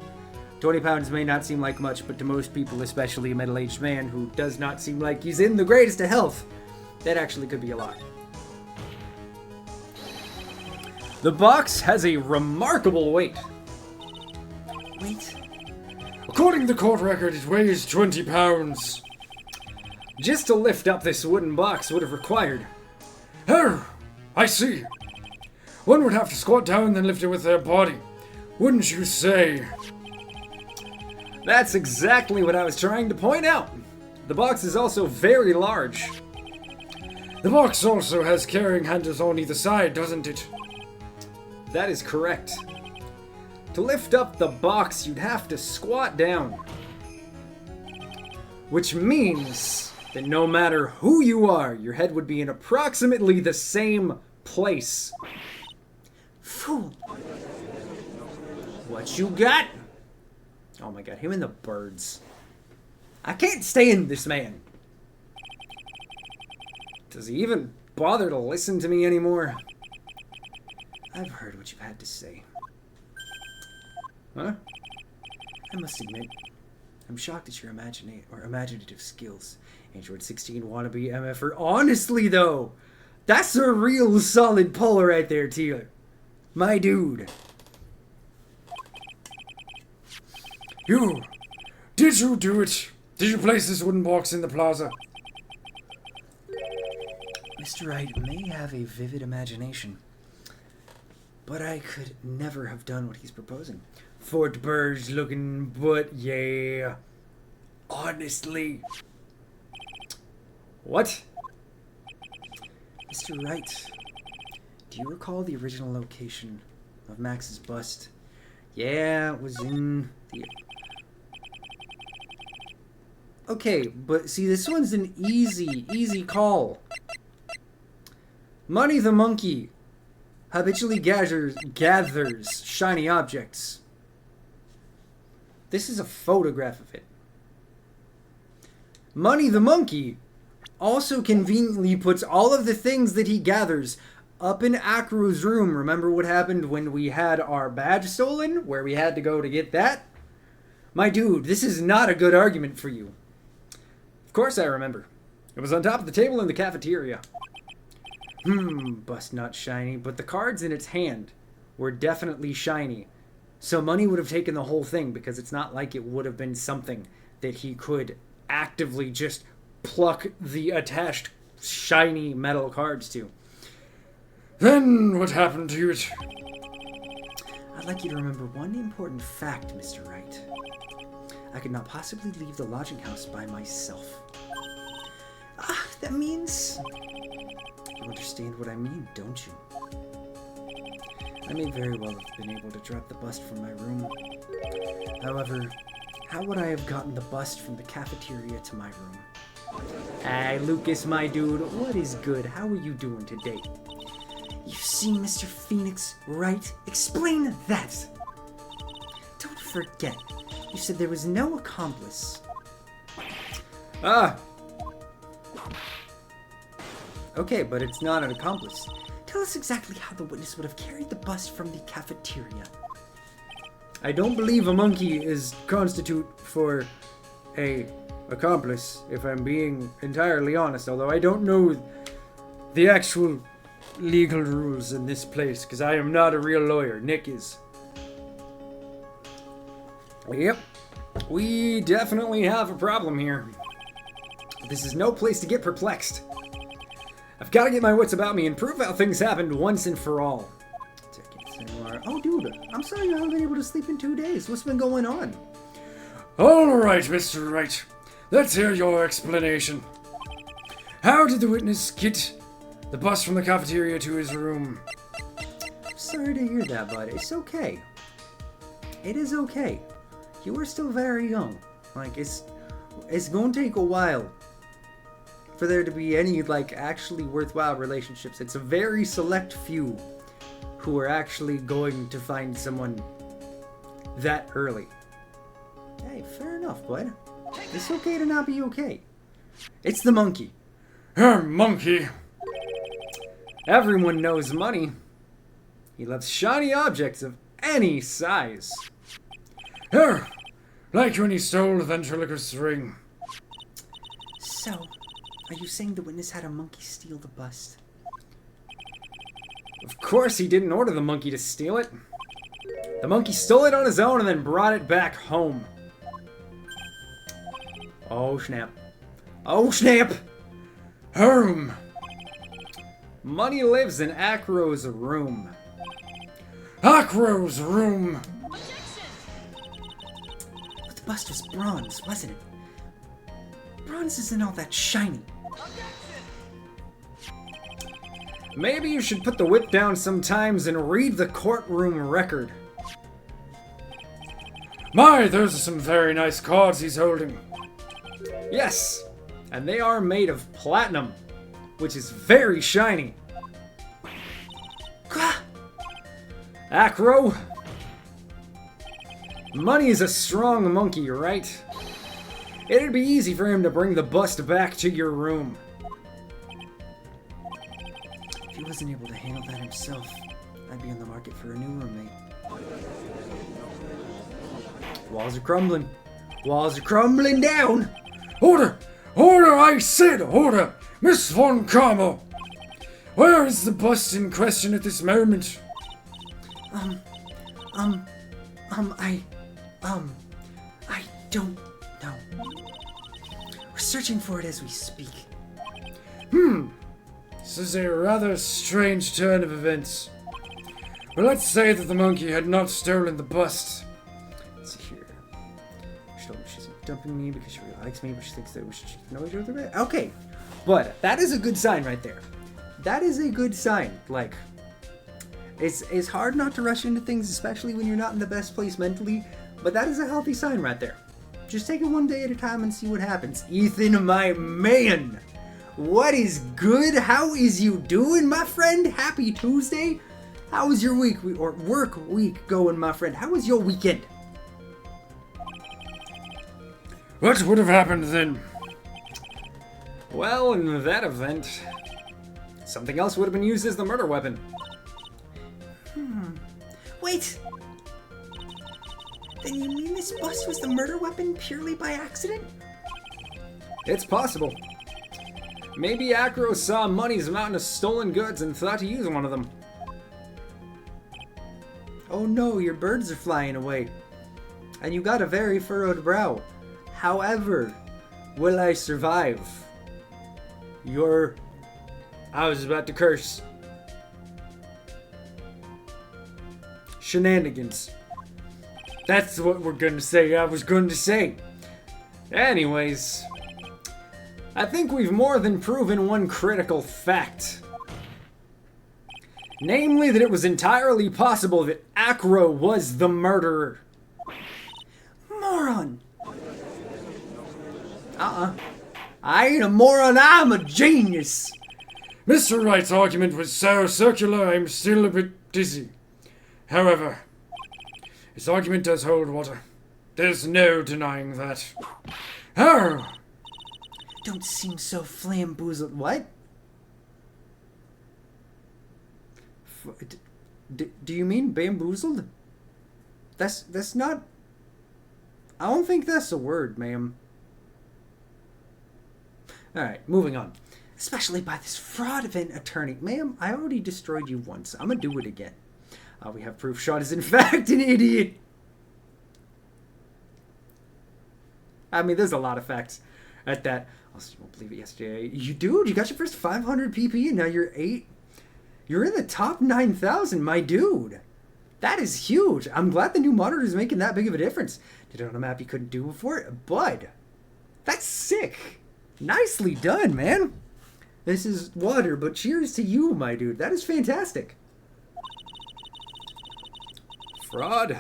20 pounds may not seem like much, but to most people, especially a middle-aged man who does not seem like he's in the greatest of health, that actually could be a lot. The box has a remarkable weight. Wait. According to the court record, it weighs 20 pounds. Just to lift up this wooden box would have required... Oh, I see. One would have to squat down then lift it with their body. Wouldn't you say? That's exactly what I was trying to point out. The box is also very large. The box also has carrying handles on either side, doesn't it? That is correct. To lift up the box, you'd have to squat down. Which means that no matter who you are, your head would be in approximately the same place. Fool. What you got? Oh my god, him and the birds. I can't stand this man. Does he even bother to listen to me anymore? I've heard what you've had to say. Huh? I must admit, I'm shocked at your imaginative skills. Android 16 wannabe MFer. Honestly though, that's a real solid pull right there, Taylor. My dude. You! Did you do it? Did you place this wooden box in the plaza? Mr. Wright may have a vivid imagination, but I could never have done what he's proposing. Fort Burge looking, but yeah. Honestly. What? Mr. Wright, do you recall the original location of Max's bust? Yeah, it was in the... Okay, but see, this one's an easy call. Money the monkey habitually gathers shiny objects. This is a photograph of it. Money the monkey also conveniently puts all of the things that he gathers up in Acro's room. Remember what happened when we had our badge stolen? Where we had to go to get that? My dude, this is not a good argument for you. Of course I remember. It was on top of the table in the cafeteria. Bust not shiny, but the cards in its hand were definitely shiny. So Money would have taken the whole thing because it's not like it would have been something that he could actively just pluck the attached shiny metal cards to. Then what happened to it? I'd like you to remember one important fact, Mr. Wright. I could not possibly leave the lodging house by myself. That means... You understand what I mean, don't you? I may very well have been able to drop the bust from my room. However, how would I have gotten the bust from the cafeteria to my room? Hey, Lucas, my dude, what is good? How are you doing today? You see, Mr. Phoenix, right? Explain that. Don't forget, you said there was no accomplice. Okay, but it's not an accomplice. Tell us exactly how the witness would have carried the bust from the cafeteria. I don't believe a monkey is constitute for a accomplice, if I'm being entirely honest, although I don't know the actual legal rules in this place, because I am not a real lawyer. Nick is. Yep, we definitely have a problem here. This is no place to get perplexed. I've got to get my wits about me and prove how things happened once and for all. Oh, dude, I'm sorry you haven't been able to sleep in 2 days. What's been going on? All right, Mr. Wright. Let's hear your explanation. How did the witness get the bus from the cafeteria to his room? Sorry to hear that, bud. It's okay. It is okay. You are still very young. Like, it's going to take a while for there to be any, like, actually worthwhile relationships. It's a very select few who are actually going to find someone that early. Hey, fair enough, bud. It's okay to not be okay. It's the monkey. Monkey. Everyone knows Money. He loves shiny objects of any size. Like when he stole the ventriloquist's ring. So, are you saying the witness had a monkey steal the bust? Of course he didn't order the monkey to steal it. The monkey stole it on his own and then brought it back home. Oh snap. Oh snap! Home! Money lives in Acro's room. Acro's room! But the bust was bronze, wasn't it? Bronze isn't all that shiny. Maybe you should put the whip down sometimes and read the courtroom record. My, those are some very nice cards he's holding. Yes, and they are made of platinum, which is very shiny. Gah! Acro, Money is a strong monkey, right? It'd be easy for him to bring the bust back to your room. If he wasn't able to handle that himself, I'd be on the market for a new roommate. Walls are crumbling. Walls are crumbling down. Order! Order, I said order! Miss Von Carmel! Where is the bust in question at this moment? I don't know. We're searching for it as we speak. This is a rather strange turn of events. But let's say that the monkey had not stolen the bust. Let's see here. She's dumping me because she really likes me, but she thinks that we should know each other. Okay, but that is a good sign right there. That is a good sign. Like, it's hard not to rush into things, especially when you're not in the best place mentally, but that is a healthy sign right there. Just take it one day at a time and see what happens. Ethan, my man! What is good? How is you doing, my friend? Happy Tuesday? How was your week, or work week going, my friend? How was your weekend? What would have happened then? Well, in that event, something else would have been used as the murder weapon. Wait! Then you mean this bust was the murder weapon purely by accident? It's possible. Maybe Acro saw Money's mountain of stolen goods and thought to use one of them. Oh no, your birds are flying away. And you got a very furrowed brow. However, will I survive your... I was about to curse. Shenanigans. That's what we're gonna say. I was going to say. Anyways, I think we've more than proven one critical fact. Namely that it was entirely possible that Acro was the murderer. Moron! I ain't a moron, I'm a genius. Mr. Wright's argument was so circular, I'm still a bit dizzy. However, his argument does hold water. There's no denying that. Oh! Don't seem so flamboozled. What? Do you mean bamboozled? That's not... I don't think that's a word, ma'am. Alright, moving on. Especially by this fraud event attorney. Ma'am, I already destroyed you once. I'm gonna do it again. We have proof Sean is in fact an idiot. I mean, there's a lot of facts at that. Oh, you won't believe it yesterday. You got your first 500 PP and now you're 8. You're in the top 9,000, my dude. That is huge. I'm glad the new monitor is making that big of a difference. Did it on a map you couldn't do before? Bud, that's sick. Nicely done, man. This is water, but cheers to you, my dude. That is fantastic. Fraud.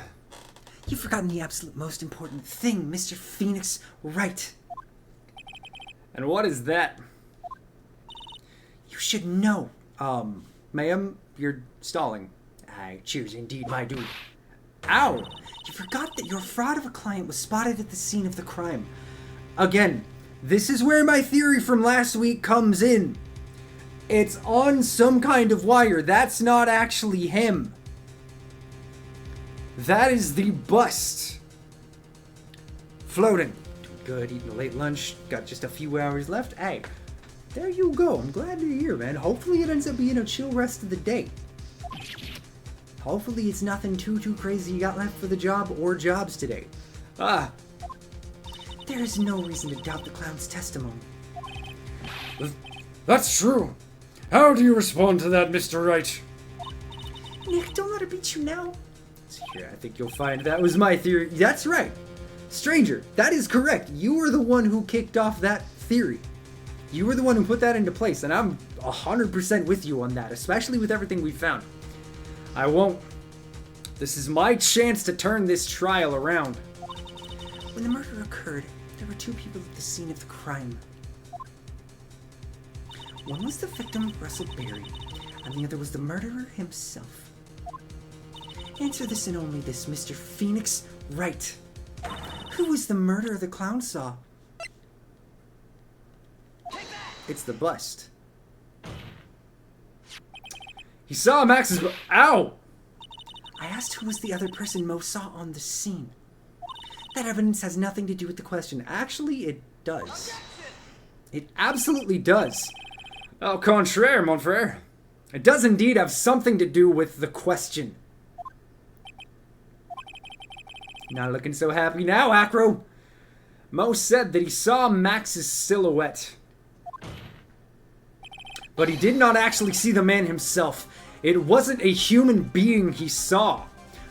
You've forgotten the absolute most important thing, Mr. Phoenix Wright. And what is that? You should know. Ma'am, you're stalling. I cheers indeed, my dude. Ow! You forgot that your fraud of a client was spotted at the scene of the crime. Again, this is where my theory from last week comes in. It's on some kind of wire. That's not actually him. That is the bust. Floating. Good, eating a late lunch. Got just a few hours left. Hey, there you go. I'm glad you're here, man. Hopefully it ends up being a chill rest of the day. Hopefully it's nothing too crazy you got left for the job or jobs today. Ah. There is no reason to doubt the clown's testimony. That's true. How do you respond to that, Mr. Wright? Nick, don't let her beat you now. Here, I think you'll find that was my theory. That's right. Stranger, that is correct. You were the one who kicked off that theory. You were the one who put that into place, and I'm 100% with you on that, especially with everything we found. I won't. This is my chance to turn this trial around. When the murder occurred, there were 2 people at the scene of the crime. One was the victim, Russell Berry, and the other was the murderer himself. Answer this and only this, Mr. Phoenix Wright. Who was the murderer the clown saw? It's the bust. He saw Max's ow! I asked who was the other person Mo saw on the scene. That evidence has nothing to do with the question. Actually, it does. It absolutely does. Au contraire, mon frere. It does indeed have something to do with the question. Not looking so happy now, Acro. Mo said that he saw Max's silhouette. But he did not actually see the man himself. It wasn't a human being he saw.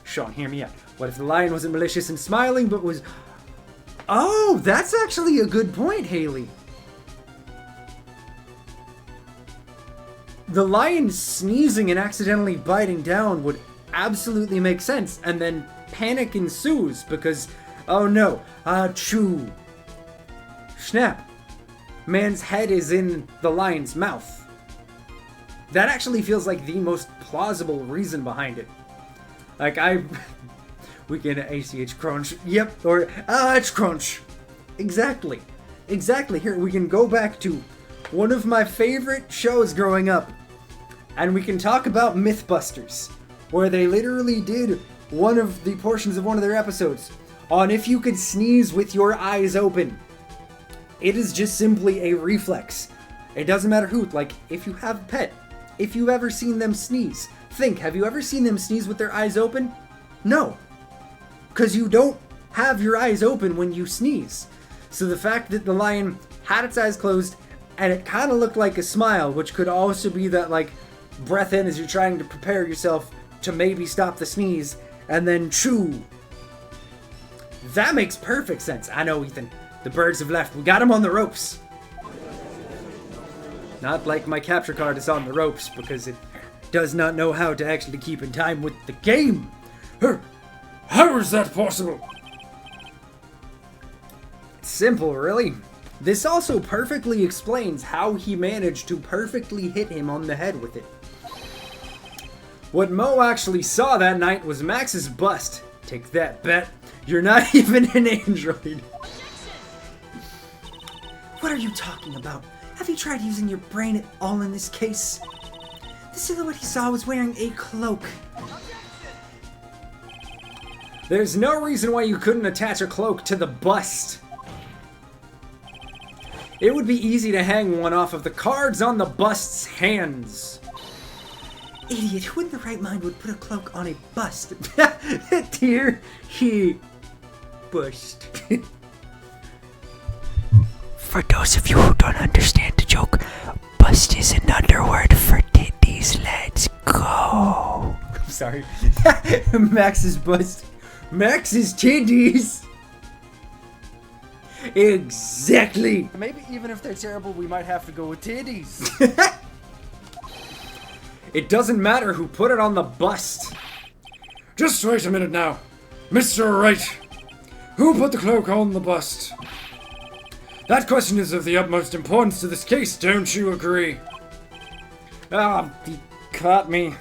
Sean, hear me out. What if the lion wasn't malicious and smiling, but was... Oh, that's actually a good point, Haley. The lion sneezing and accidentally biting down would absolutely make sense, and then panic ensues because, oh no, achoo. Snap. Man's head is in the lion's mouth. That actually feels like the most plausible reason behind it. Like, we can ACH crunch. Yep, or, it's crunch. Exactly. Exactly. Here, we can go back to one of my favorite shows growing up. And we can talk about Mythbusters, where they literally did one of the portions of one of their episodes on if you could sneeze with your eyes open. It is just simply a reflex. It doesn't matter who. Like, if you have a pet, if you've ever seen them sneeze, think, have you ever seen them sneeze with their eyes open? No. Because you don't have your eyes open when you sneeze. So the fact that the lion had its eyes closed, and it kind of looked like a smile, which could also be that, like, breath in as you're trying to prepare yourself to maybe stop the sneeze, and then chew. That makes perfect sense. I know, Ethan. The birds have left. We got them on the ropes. Not like my capture card is on the ropes, because it does not know how to actually keep in time with the game. How is that possible? It's simple, really. This also perfectly explains how he managed to perfectly hit him on the head with it. What Mo actually saw that night was Max's bust. Take that, Bet. You're not even an android. What are you talking about? Have you tried using your brain at all in this case? The silhouette he saw was wearing a cloak. There's no reason why you couldn't attach a cloak to the bust. It would be easy to hang one off of the cards on the bust's hands. Idiot, who in the right mind would put a cloak on a bust? Dear, he bust. For those of you who don't understand the joke, bust is another word for titties. Let's go. I'm sorry. Max's bust. Max's titties. Exactly. Maybe even if they're terrible, we might have to go with titties. It doesn't matter who put it on the bust. Just wait a minute now. Mr. Wright, who put the cloak on the bust? That question is of the utmost importance to this case, don't you agree? Ah, he caught me.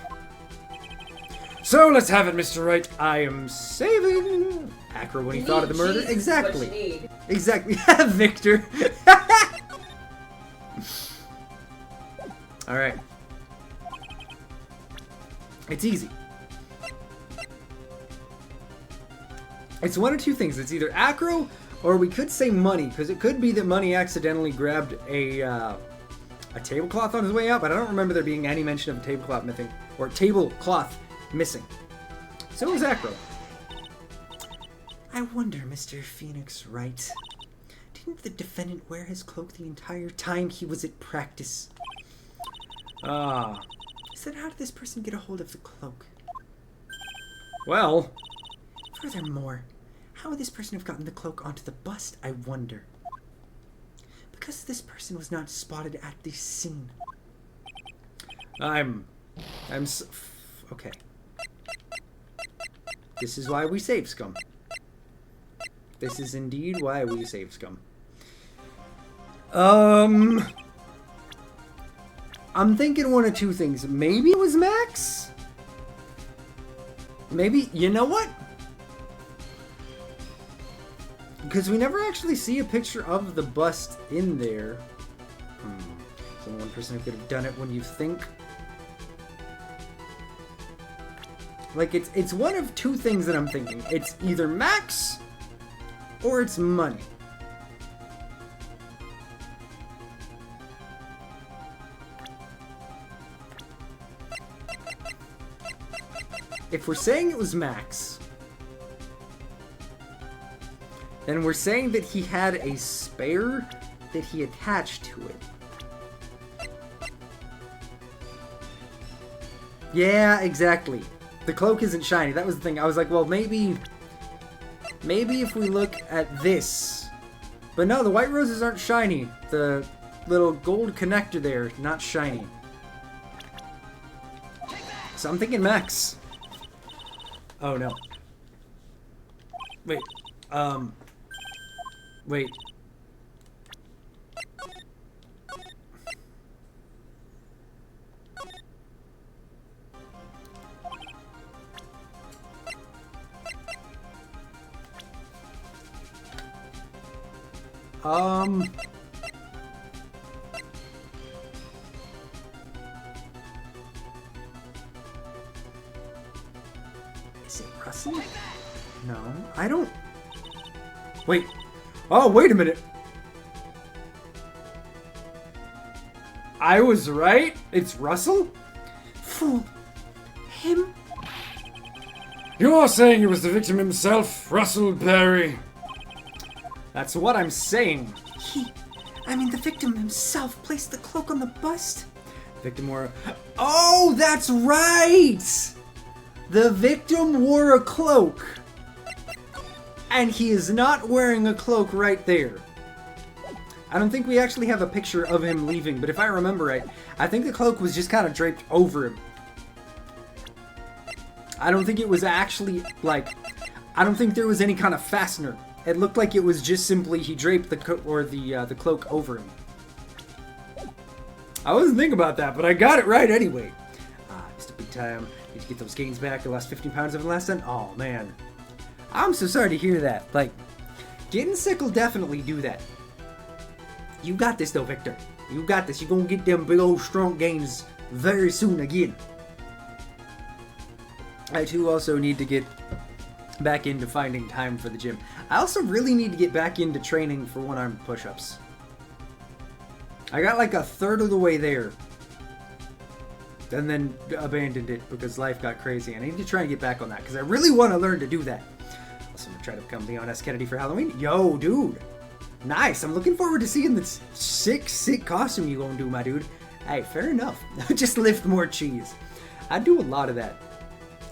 So let's have it, Mr. Wright. I am saving Acro when he thought of the murder. cheese is Exactly. what you need. Exactly. Victor. Alright. It's easy. It's one of two things. It's either Acro Or we could say Money, because it could be that Money accidentally grabbed a tablecloth on his way out, but I don't remember there being any mention of a tablecloth missing. Or tablecloth missing. So was Acro. I wonder, Mr. Phoenix Wright. Didn't the defendant wear his cloak the entire time he was at practice? Ah. So then how did this person get a hold of the cloak? Well. Furthermore, how would this person have gotten the cloak onto the bust, I wonder? Because this person was not spotted at the scene. Okay. This is why we save Scum. This is indeed why we save Scum. I'm thinking one of two things. Maybe it was Max? Maybe, you know what? Because we never actually see a picture of the bust in there. So one person who could have done it when you think. Like, it's one of two things that I'm thinking. It's either Max or it's Money. If we're saying it was Max, then we're saying that he had a spare that he attached to it. Yeah, exactly. The cloak isn't shiny. That was the thing. I was like, well, maybe if we look at this. But no, the white roses aren't shiny. The little gold connector there, not shiny. So I'm thinking Max. Oh no. Wait. Wait. Is it Russell? No, I don't... Wait. Oh, wait a minute. I was right? It's Russell? Fool. Him? You are saying it was the victim himself, Russell Berry. That's what I'm saying. The victim himself placed the cloak on the bust. Victim wore... Oh, that's right! The victim wore a cloak. And he is not wearing a cloak right there. I don't think we actually have a picture of him leaving, but if I remember right, I think the cloak was just kind of draped over him. I don't think it was actually, like... I don't think there was any kind of fastener. It looked like it was just simply he draped the cloak over him. I wasn't thinking about that, but I got it right anyway. Just a big time. Need to get those gains back. I lost 15 pounds over the last time. Oh, man. I'm so sorry to hear that. Like, getting sick will definitely do that. You got this, though, Victor. You got this. You're gonna get them big old strong gains very soon again. I, too, also need to get back into finding time for the gym. I also really need to get back into training for one-armed push-ups. I got like a third of the way there. And then abandoned it because life got crazy. And I need to try and get back on that because I really want to learn to do that. Also, I'm going to try to become Leon S. Kennedy for Halloween. Yo, dude. Nice. I'm looking forward to seeing this sick costume you gonna do, my dude. Hey, fair enough. Just lift more cheese. I do a lot of that.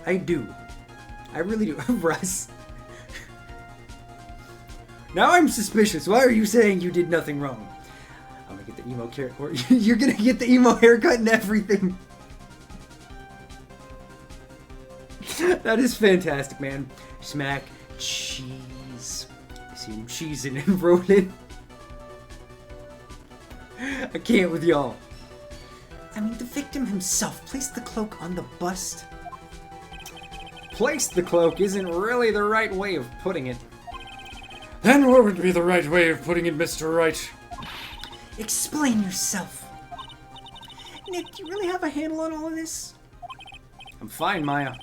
I do. I really do. Russ. Now I'm suspicious. Why are you saying you did nothing wrong? I'm gonna get the emo haircut. You're gonna get the emo haircut and everything. That is fantastic, man. Smack cheese. I see him cheesing and rolling. I can't with y'all. The victim himself placed the cloak on the bust. Placed the cloak isn't really the right way of putting it. Then what would be the right way of putting it, Mr. Wright? Explain yourself. Nick, do you really have a handle on all of this? I'm fine, Maya.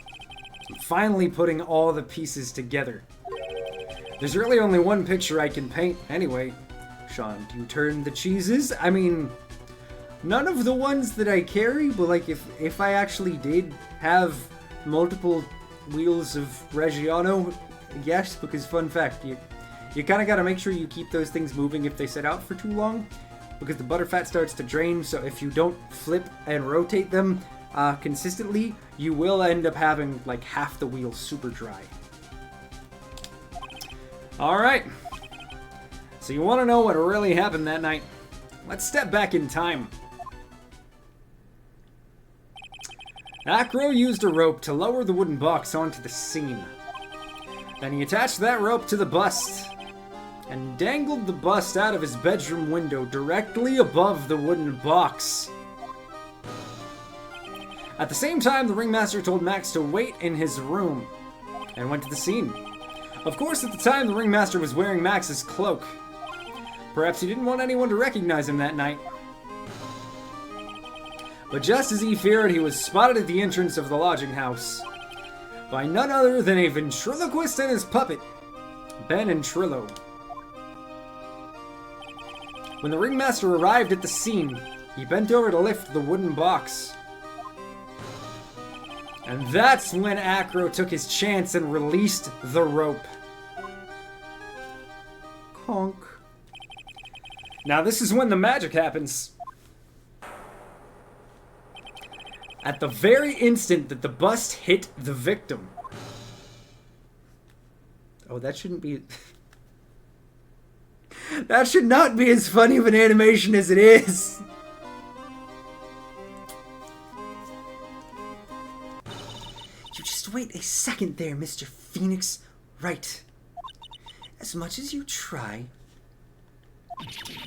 I'm finally putting all the pieces together. There's really only one picture I can paint anyway. Sean, do you turn the cheeses? I mean, none of the ones that I carry, but like if I actually did have multiple wheels of Reggiano, yes, because fun fact, you kind of got to make sure you keep those things moving if they sit out for too long, because the butterfat starts to drain, so if you don't flip and rotate them consistently, you will end up having like half the wheel super dry. Alright, so you want to know what really happened that night? Let's step back in time. Acro used a rope to lower the wooden box onto the scene. Then he attached that rope to the bust and dangled the bust out of his bedroom window directly above the wooden box. At the same time, the ringmaster told Max to wait in his room and went to the scene. Of course, at the time, the ringmaster was wearing Max's cloak. Perhaps he didn't want anyone to recognize him that night. But just as he feared, he was spotted at the entrance of the lodging house by none other than a ventriloquist and his puppet, Ben and Trillo. When the ringmaster arrived at the scene, he bent over to lift the wooden box. And that's when Acro took his chance and released the rope. Conk. Now this is when the magic happens. At the very instant that the bust hit the victim. Oh, that shouldn't be... That should not be as funny of an animation as it is. You just wait a second there, Mr. Phoenix Wright. As much as you try,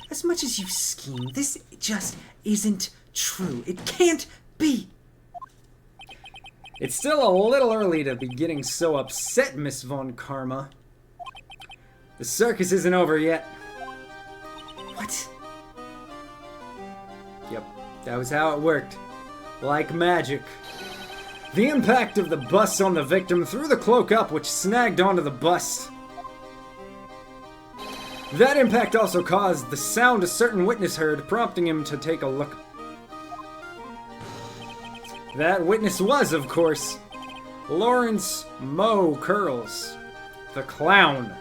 as much as you scheme, this just isn't true. It can't be. It's still a little early to be getting so upset, Miss Von Karma. The circus isn't over yet. What? Yep, that was how it worked. Like magic. The impact of the bust on the victim threw the cloak up, which snagged onto the bust. That impact also caused the sound a certain witness heard, prompting him to take a look. That witness was, of course, Lawrence Moe Curls, the clown.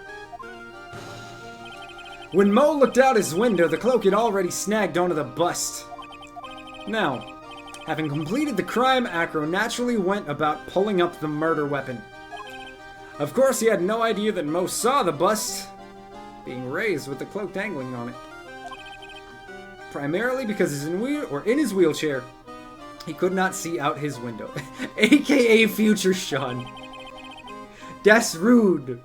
When Moe looked out his window, the cloak had already snagged onto the bust. Now, having completed the crime, Acro naturally went about pulling up the murder weapon. Of course, he had no idea that Moe saw the bust being raised with the cloak dangling on it. Primarily because he's in his wheelchair, he could not see out his window. AKA future Sean. That's rude.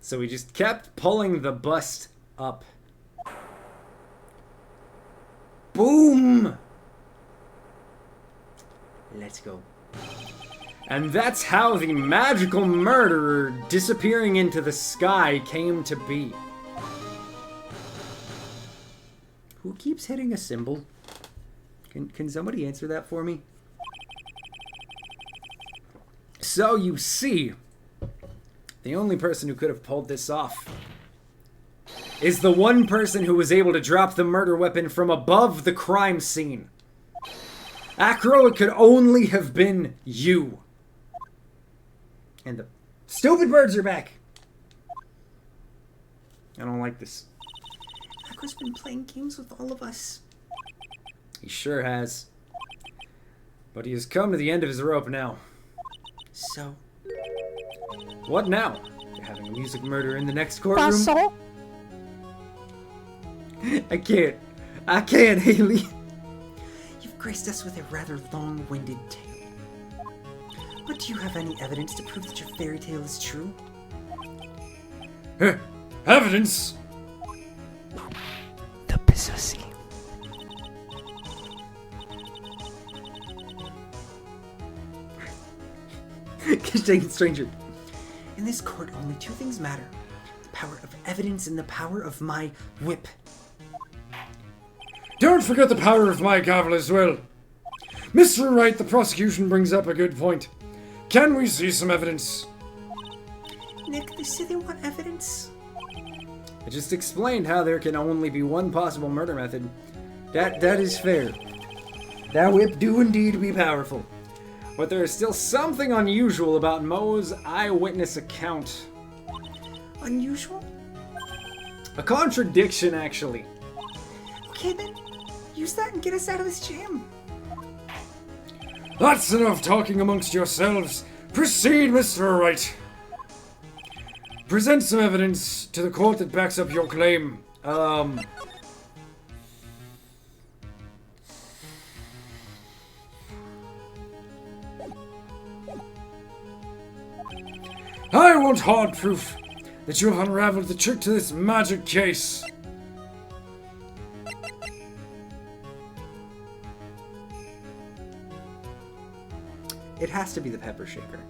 So he just kept pulling the bust up. Boom! Let's go. And that's how the magical murderer disappearing into the sky came to be. Who keeps hitting a cymbal? Can somebody answer that for me? So you see, the only person who could have pulled this off is the one person who was able to drop the murder weapon from above the crime scene. Acro, it could only have been you. And the stupid birds are back. I don't like this. Acro's been playing games with all of us. He sure has. But he has come to the end of his rope now. So, what now? You're having a music murder in the next courtroom? I can't, Haley. You've graced us with a rather long-winded tale. But do you have any evidence to prove that your fairy tale is true? Evidence? The pussy. Stranger. In this court, only two things matter. The power of evidence and the power of my whip. Don't forget the power of my gavel as well. Mr. Wright, the prosecution brings up a good point. Can we see some evidence? Nick, they say they want evidence. I just explained how there can only be one possible murder method. That is fair. That whip do indeed be powerful. But there is still something unusual about Mo's eyewitness account. Unusual? A contradiction, actually. Okay then, use that and get us out of this jam. That's enough talking amongst yourselves. Proceed, Mr. Wright. Present some evidence to the court that backs up your claim. I want hard proof that you have unraveled the trick to this magic case. It has to be the pepper shaker.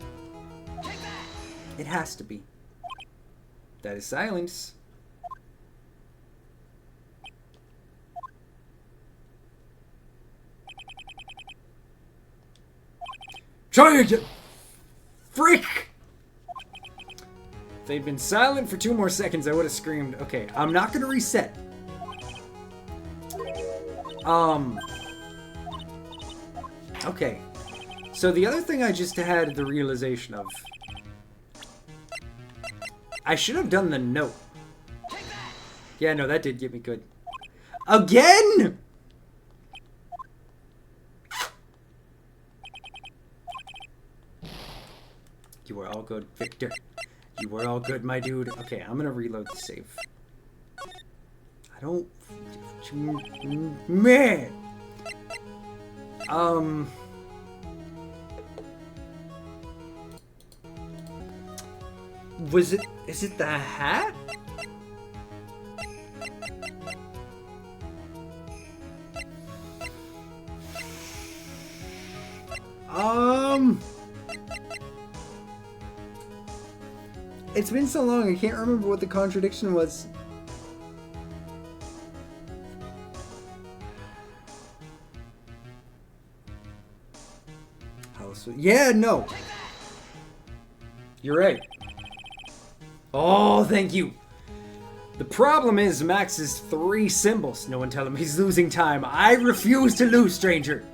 It has to be. That is silence. Try again. Freak! If they'd been silent for 2 more seconds, I would have screamed. Okay, I'm not gonna reset. Okay. So the other thing I just had the realization of. I should have done the note. Yeah, no, that did get me good. Again?! You were all good, Victor. You were all good, my dude. Okay, I'm gonna reload the save. I don't... Man! Was it... Is it the hat? It's been so long, I can't remember what the contradiction was. Yeah, no. You're right. Oh, thank you. The problem is Max's 3 symbols. No one tell him he's losing time. I refuse to lose, stranger.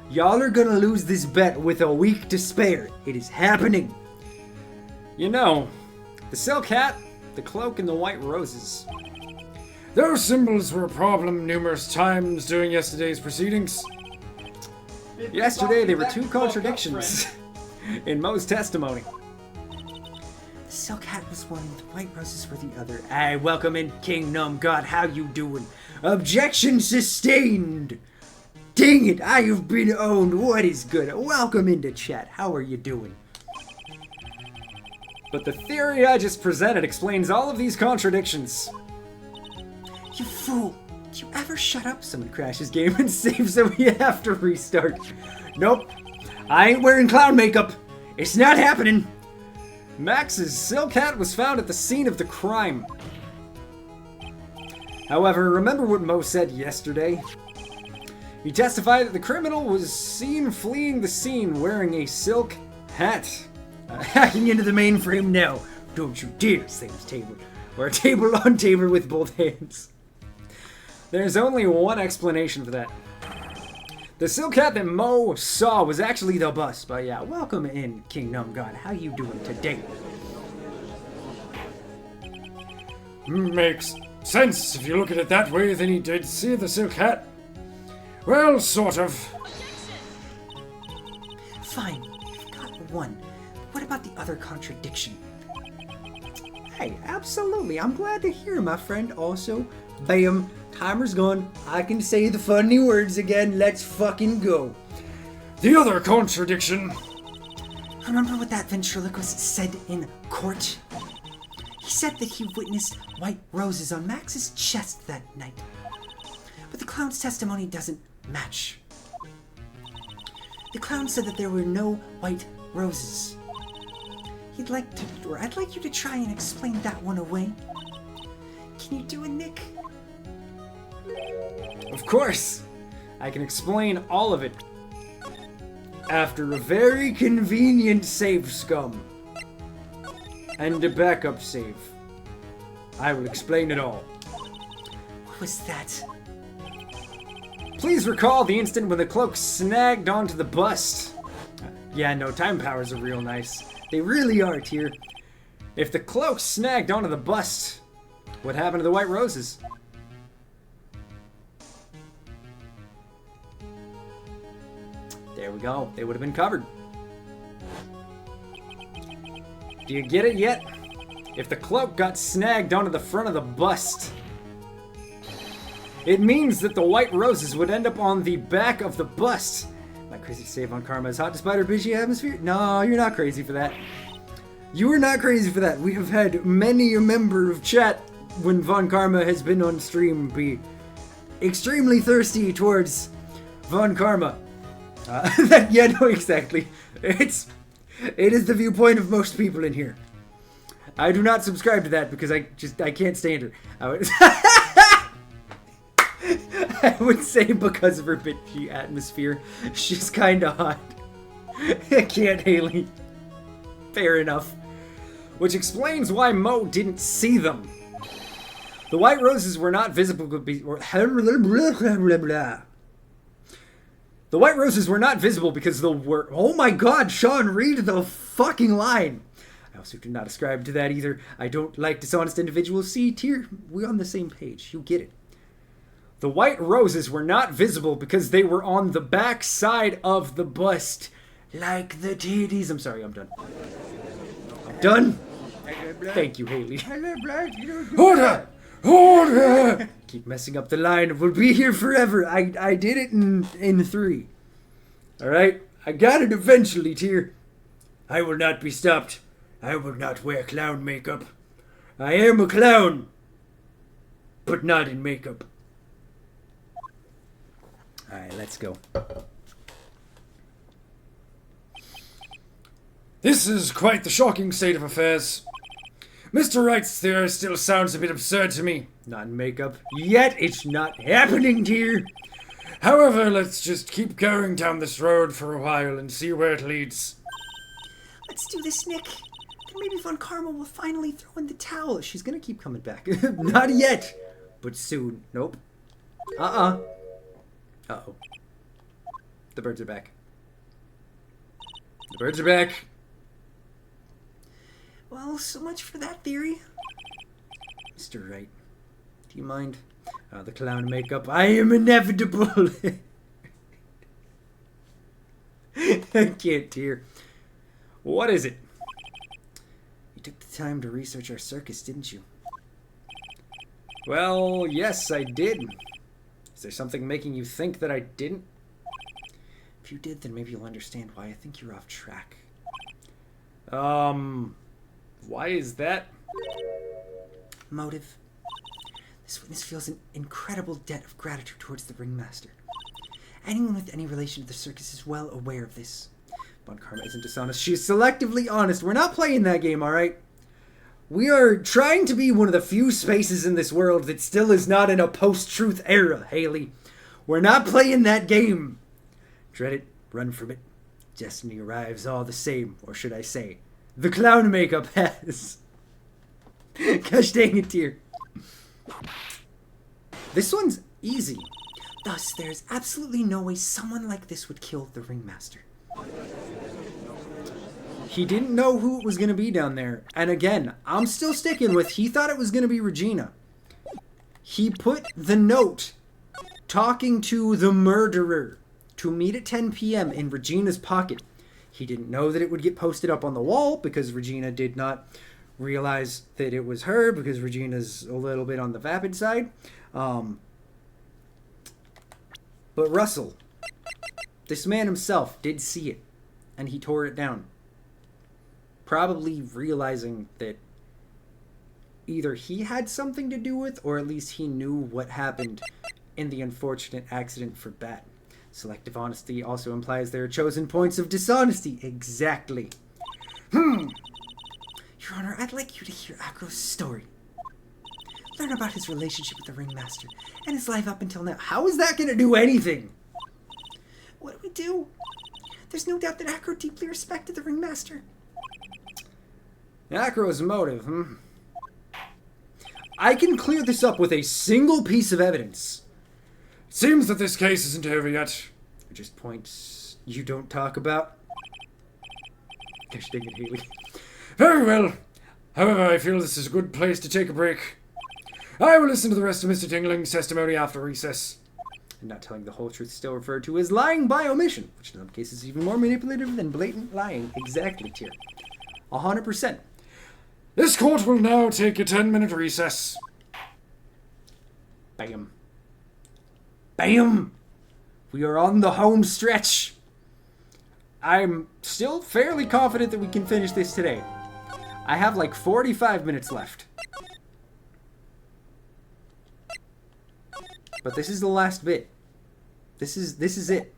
Y'all are gonna lose this bet with a week to spare. It is happening. You know, the silk hat, the cloak, and the white roses. Those symbols were a problem numerous times during yesterday's proceedings. Yesterday, there were 2 contradictions in Mo's testimony. The silk hat was one, the white roses were the other. Hey, welcome in, Kingdom God. How you doing? Objection sustained. Dang it, I have been owned. What is good? Welcome into chat. How are you doing? But the theory I just presented explains all of these contradictions. You fool! Do you ever shut up? Someone crashes game and saves, so we have to restart. Nope. I ain't wearing clown makeup. It's not happening. Max's silk hat was found at the scene of the crime. However, remember what Mo said yesterday? He testified that the criminal was seen fleeing the scene wearing a silk hat. Hacking into the mainframe now. Don't you dare slam the table. Or a table on table with both hands. There's only one explanation for that. The silk hat that Mo saw was actually the bus. But yeah, welcome in, Kingdom God. How you doing today? Makes sense. If you look at it that way, then he did see the silk hat. Well, sort of. Fine, you've got one. What about the other contradiction? Hey, absolutely. I'm glad to hear, my friend. Also, bam, timer's gone. I can say the funny words again. Let's fucking go. The other contradiction. Remember what that ventriloquist said in court? He said that he witnessed white roses on Max's chest that night. But the clown's testimony doesn't match. The clown said that there were no white roses. I'd like you to try and explain that one away. Can you do it, Nick? Of course. I can explain all of it. After a very convenient save scum. and a backup save. I will explain it all. What was that? Please recall the instant when the cloak snagged onto the bust. Yeah, no, time powers are real nice. They really are, Tyr. If the cloak snagged onto the bust, what happened to the white roses? There we go. They would have been covered. Do you get it yet? If the cloak got snagged onto the front of the bust, it means that the white roses would end up on the back of the bust. My crazy save on karma is hot despite our busy atmosphere? No, you're not crazy for that. You are not crazy for that. We have had many a member of chat when Von Karma has been on stream be extremely thirsty towards Von Karma. Yeah, no, exactly. It is the viewpoint of most people in here. I do not subscribe to that because I can't stand her. I would say because of her bitchy atmosphere, she's kinda hot. I can't, Haley. Fair enough. Which explains why Mo didn't see them. The white roses were not visible. The white roses were not visible because the were. Oh my God, Sean, read the fucking line. I also do not ascribe to that either. I don't like dishonest individuals. See, Tyr, we're on the same page. You get it. The white roses were not visible because they were on the back side of the bust. Like the titties. I'm sorry, I'm done. I'm done. Thank you, Haley. Order! Order! Keep messing up the line. We'll be here forever. I did it in 3. Alright? I got it eventually, Tyr. I will not be stopped. I will not wear clown makeup. I am a clown. But not in makeup. Alright, let's go. This is quite the shocking state of affairs. Mr. Wright's theory still sounds a bit absurd to me. Not in makeup. Yet it's not happening, Tyr. However, let's just keep going down this road for a while and see where it leads. Let's do this, Nick. Then maybe Von Karma will finally throw in the towel. She's gonna keep coming back. Not yet, but soon. Nope. Uh-oh. The birds are back. The birds are back. Well, so much for that theory. Mr. Wright, do you mind? The clown makeup. I am inevitable. I can't, Tyr. What is it? You took the time to research our circus, didn't you? Well, yes, I did. Is there something making you think that I didn't? If you did, then maybe you'll understand why I think you're off track. Why is that? Motive. This witness feels an incredible debt of gratitude towards the ringmaster. Anyone with any relation to the circus is well aware of this. Von Karma isn't dishonest. She's selectively honest. We're not playing that game, alright? We are trying to be one of the few spaces in this world that still is not in a post-truth era, Haley. We're not playing that game. Dread it, run from it. Destiny arrives all the same, or should I say, the clown makeup has. Gosh dang it, Tyr. This one's easy. Thus, there is absolutely no way someone like this would kill the ringmaster. He didn't know who it was going to be down there. And again, I'm still sticking with he thought it was going to be Regina. He put the note talking to the murderer to meet at 10 p.m. in Regina's pocket. He didn't know that it would get posted up on the wall because Regina did not realize that it was her because Regina's a little bit on the vapid side. But Russell, this man himself did see it and he tore it down. Probably realizing that either he had something to do with or at least he knew what happened in the unfortunate accident for Bat. Selective honesty also implies there are chosen points of dishonesty. Exactly. Your Honor, I'd like you to hear Akro's story. Learn about his relationship with the ringmaster and his life up until now. How is that going to do anything? What do we do? There's no doubt that Akro deeply respected the ringmaster. Acro's motive, I can clear this up with a single piece of evidence. It seems that this case isn't over yet. Just points you don't talk about. Gosh dang it, Haley. Very well. However, I feel this is a good place to take a break. I will listen to the rest of Mr. Tingling's testimony after recess. And not telling the whole truth is still referred to as lying by omission, which in some cases is even more manipulative than blatant lying. Exactly, Tier. 100%. This court will now take a 10-minute recess. Bam. Bam! We are on the home stretch. I'm still fairly confident that we can finish this today. I have like 45 minutes left. But this is the last bit. This is it.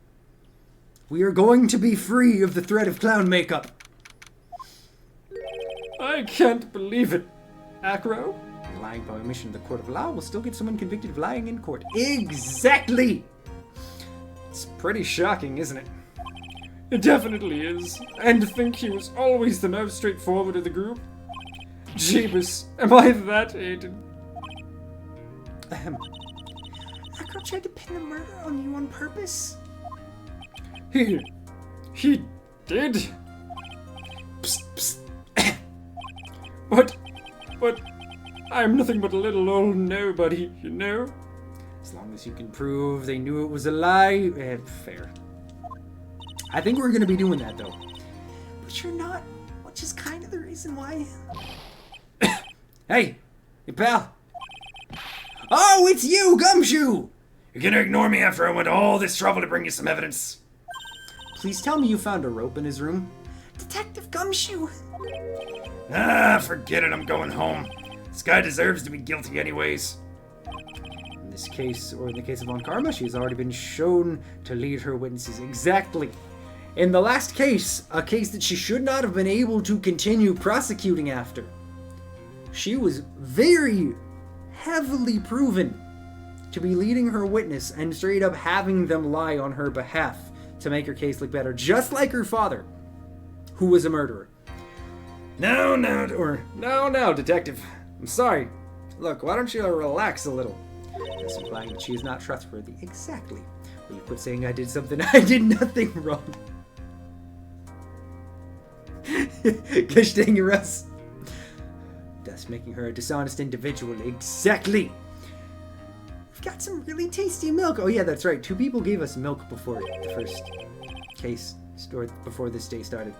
We are going to be free of the threat of clown makeup. I can't believe it. Acro? Lying by omission in the court of law will still get someone convicted of lying in court. Exactly! It's pretty shocking, isn't it? It definitely is. And to think he was always the most straightforward of the group. Jeebus, am I that hated? Acro tried to pin the murder on you on purpose? He did? Psst, psst. But, I'm nothing but a little old nobody, you know? As long as you can prove they knew it was a lie, fair. I think we're gonna be doing that though. But you're not, which is kind of the reason why. Hey, pal. Oh, it's you, Gumshoe! You're gonna ignore me after I went to all this trouble to bring you some evidence? Please tell me you found a rope in his room. Detective Gumshoe! Ah, forget it, I'm going home. This guy deserves to be guilty anyways. In this case, or in the case of Von Karma, she has already been shown to lead her witnesses. Exactly. In the last case, a case that she should not have been able to continue prosecuting after, she was very heavily proven to be leading her witness and straight up having them lie on her behalf to make her case look better, just like her father, who was a murderer. Now, Detective. I'm sorry. Look, why don't you relax a little? That's implying that she is not trustworthy. Exactly. Will you quit saying I did something? I did nothing wrong. Gosh dang it, Russ. Thus making her a dishonest individual. Exactly. We've got some really tasty milk. Oh yeah, that's right. 2 people gave us milk before the first case, or before this day started.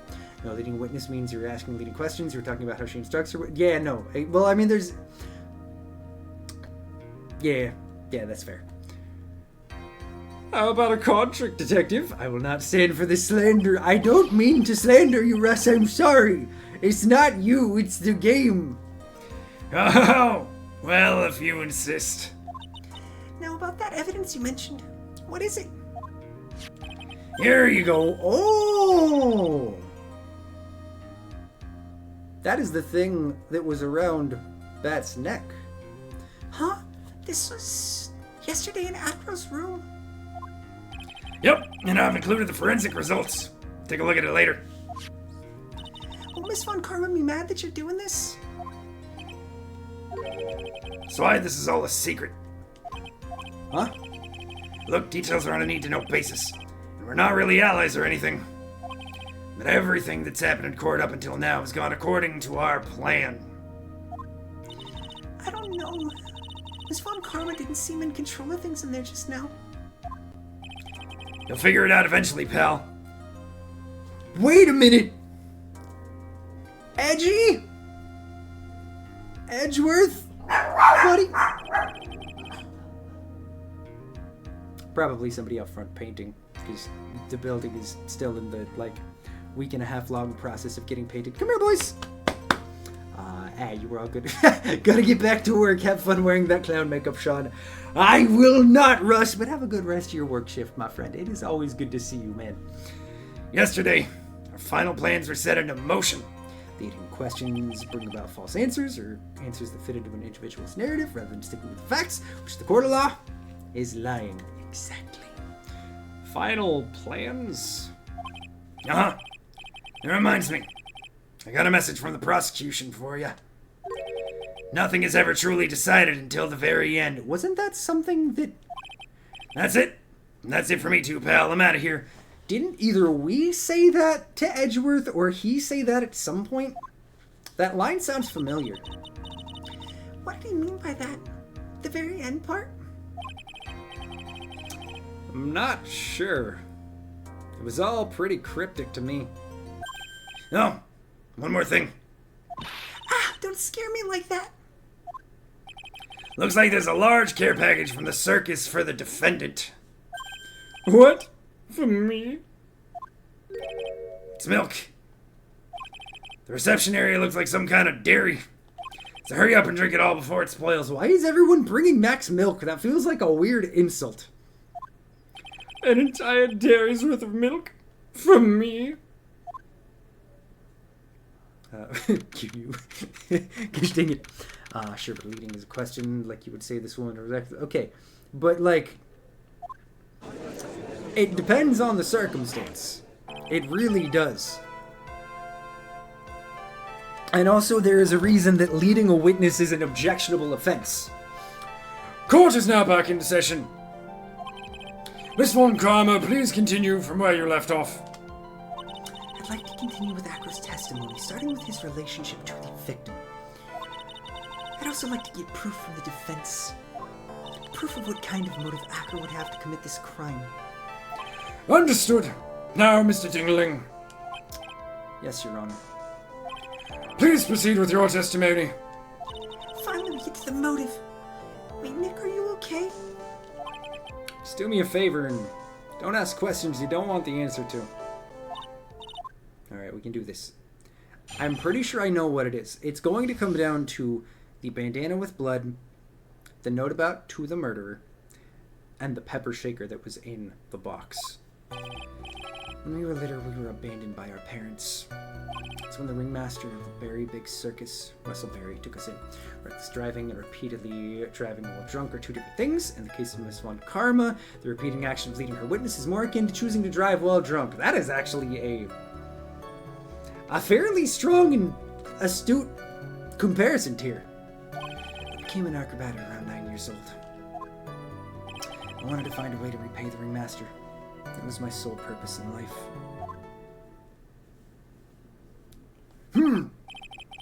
No, leading a witness means you're asking leading questions. You're talking about how she instructs her. Yeah, no. Well, I mean, there's... Yeah, that's fair. how about a contract, Detective? I will not stand for this slander. I don't mean to slander you, Russ. I'm sorry. It's not you. It's the game. Oh, well, if you insist. Now, about that evidence you mentioned, what is it? Here you go. Oh! That is the thing that was around Bat's neck. Huh? This was yesterday in Acro's room? Yep, and I've included the forensic results. Take a look at it later. Will Miss Von Karma be mad that you're doing this? That's why this is all a secret. Huh? Look, details are on a need-to-know basis. And we're not really allies or anything. But everything that's happened in court up until now has gone according to our plan. I don't know. Miss Von Karma didn't seem in control of things in there just now. You'll figure it out eventually, pal. Wait a minute! Edgy? Edgeworth? Buddy? Probably somebody up front painting, because the building is still in the, week and a half long process of getting painted. Come here, boys! You were all good. Gotta get back to work. Have fun wearing that clown makeup, Sean. I will not, Russ, but have a good rest of your work shift, my friend. It is always good to see you, man. Yesterday, our final plans were set into motion. Leading questions bring about false answers, or answers that fit into an individual's narrative, rather than sticking with the facts, which the court of law is lying. Exactly. Final plans? Uh-huh. That reminds me. I got a message from the prosecution for you. Nothing is ever truly decided until the very end. Wasn't that something that... That's it. That's it for me too, pal. I'm out of here. Didn't either we say that to Edgeworth or he say that at some point? That line sounds familiar. What did he mean by that? The very end part? I'm not sure. It was all pretty cryptic to me. Oh, one more thing. Ah, don't scare me like that. Looks like there's a large care package from the circus for the defendant. What? For me? It's milk. The reception area looks like some kind of dairy. So hurry up and drink it all before it spoils. Why is everyone bringing Max milk? That feels like a weird insult. An entire dairy's worth of milk? From me? You. Gosh dang it. Sure, but leading is a question, like you would say this woman. Okay, but like, it depends on the circumstance. It really does. And also, there is a reason that leading a witness is an objectionable offense. Court is now back into session. Miss Von Karma, please continue from where you left off. I'd like to continue with Acro's testimony, starting with his relationship to the victim. I'd also like to get proof from the defense. Proof of what kind of motive Acro would have to commit this crime. Understood. Now, Mr. Dingling, Yes, Your Honor. please proceed with your testimony. Finally, we get to the motive. Wait, Nick, are you okay? Just do me a favor and don't ask questions you don't want the answer to. Alright, we can do this. I'm pretty sure I know what it is. It's going to come down to the bandana with blood, the note about to the murderer, and the pepper shaker that was in the box. When we were little, we were abandoned by our parents. It's when the ringmaster of the very big circus, Russell Berry, took us in. Reckless driving and repeatedly driving while drunk are two different things. In the case of Miss Von Karma, the repeating action of leading her witness is more akin to choosing to drive while drunk. That is actually a fairly strong and astute comparison here. I became an acrobat at around 9 years old. I wanted to find a way to repay the ringmaster. That was my sole purpose in life.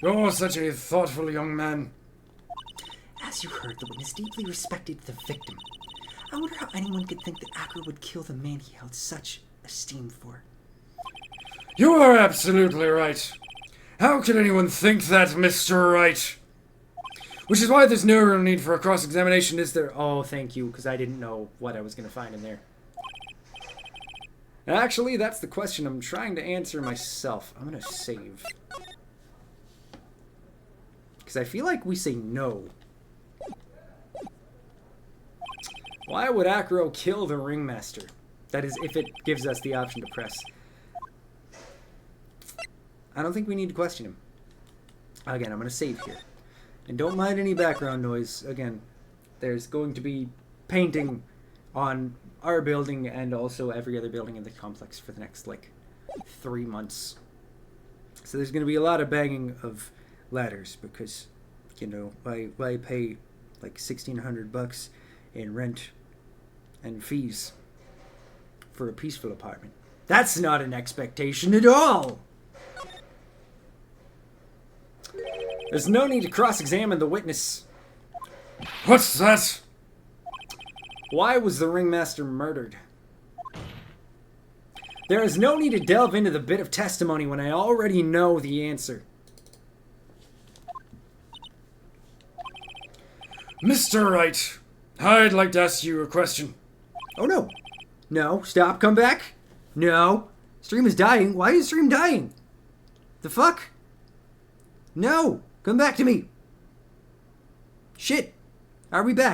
You're such a thoughtful young man. As you heard, the witness deeply respected the victim. I wonder how anyone could think that Acro would kill the man he held such esteem for. You are absolutely right. How could anyone think that, Mr. Wright? Which is why there's no real need for a cross-examination, is there? Oh, thank you, because I didn't know what I was going to find in there. Actually, that's the question I'm trying to answer myself. I'm going to save. Because I feel like we say no. Why would Acro kill the ringmaster? That is, if it gives us the option to press. I don't think we need to question him. Again, I'm going to save here. And don't mind any background noise. Again, there's going to be painting on our building and also every other building in the complex for the next, 3 months. So there's going to be a lot of banging of ladders because, I pay, $1,600 in rent and fees for a peaceful apartment. That's not an expectation at all! There's no need to cross-examine the witness. What's that? Why was the ringmaster murdered? There is no need to delve into the bit of testimony when I already know the answer. Mr. Wright, I'd like to ask you a question. Oh no. No, stop, come back. No. Stream is dying. Why is stream dying? The fuck? No. Come back to me. Shit. Are we back?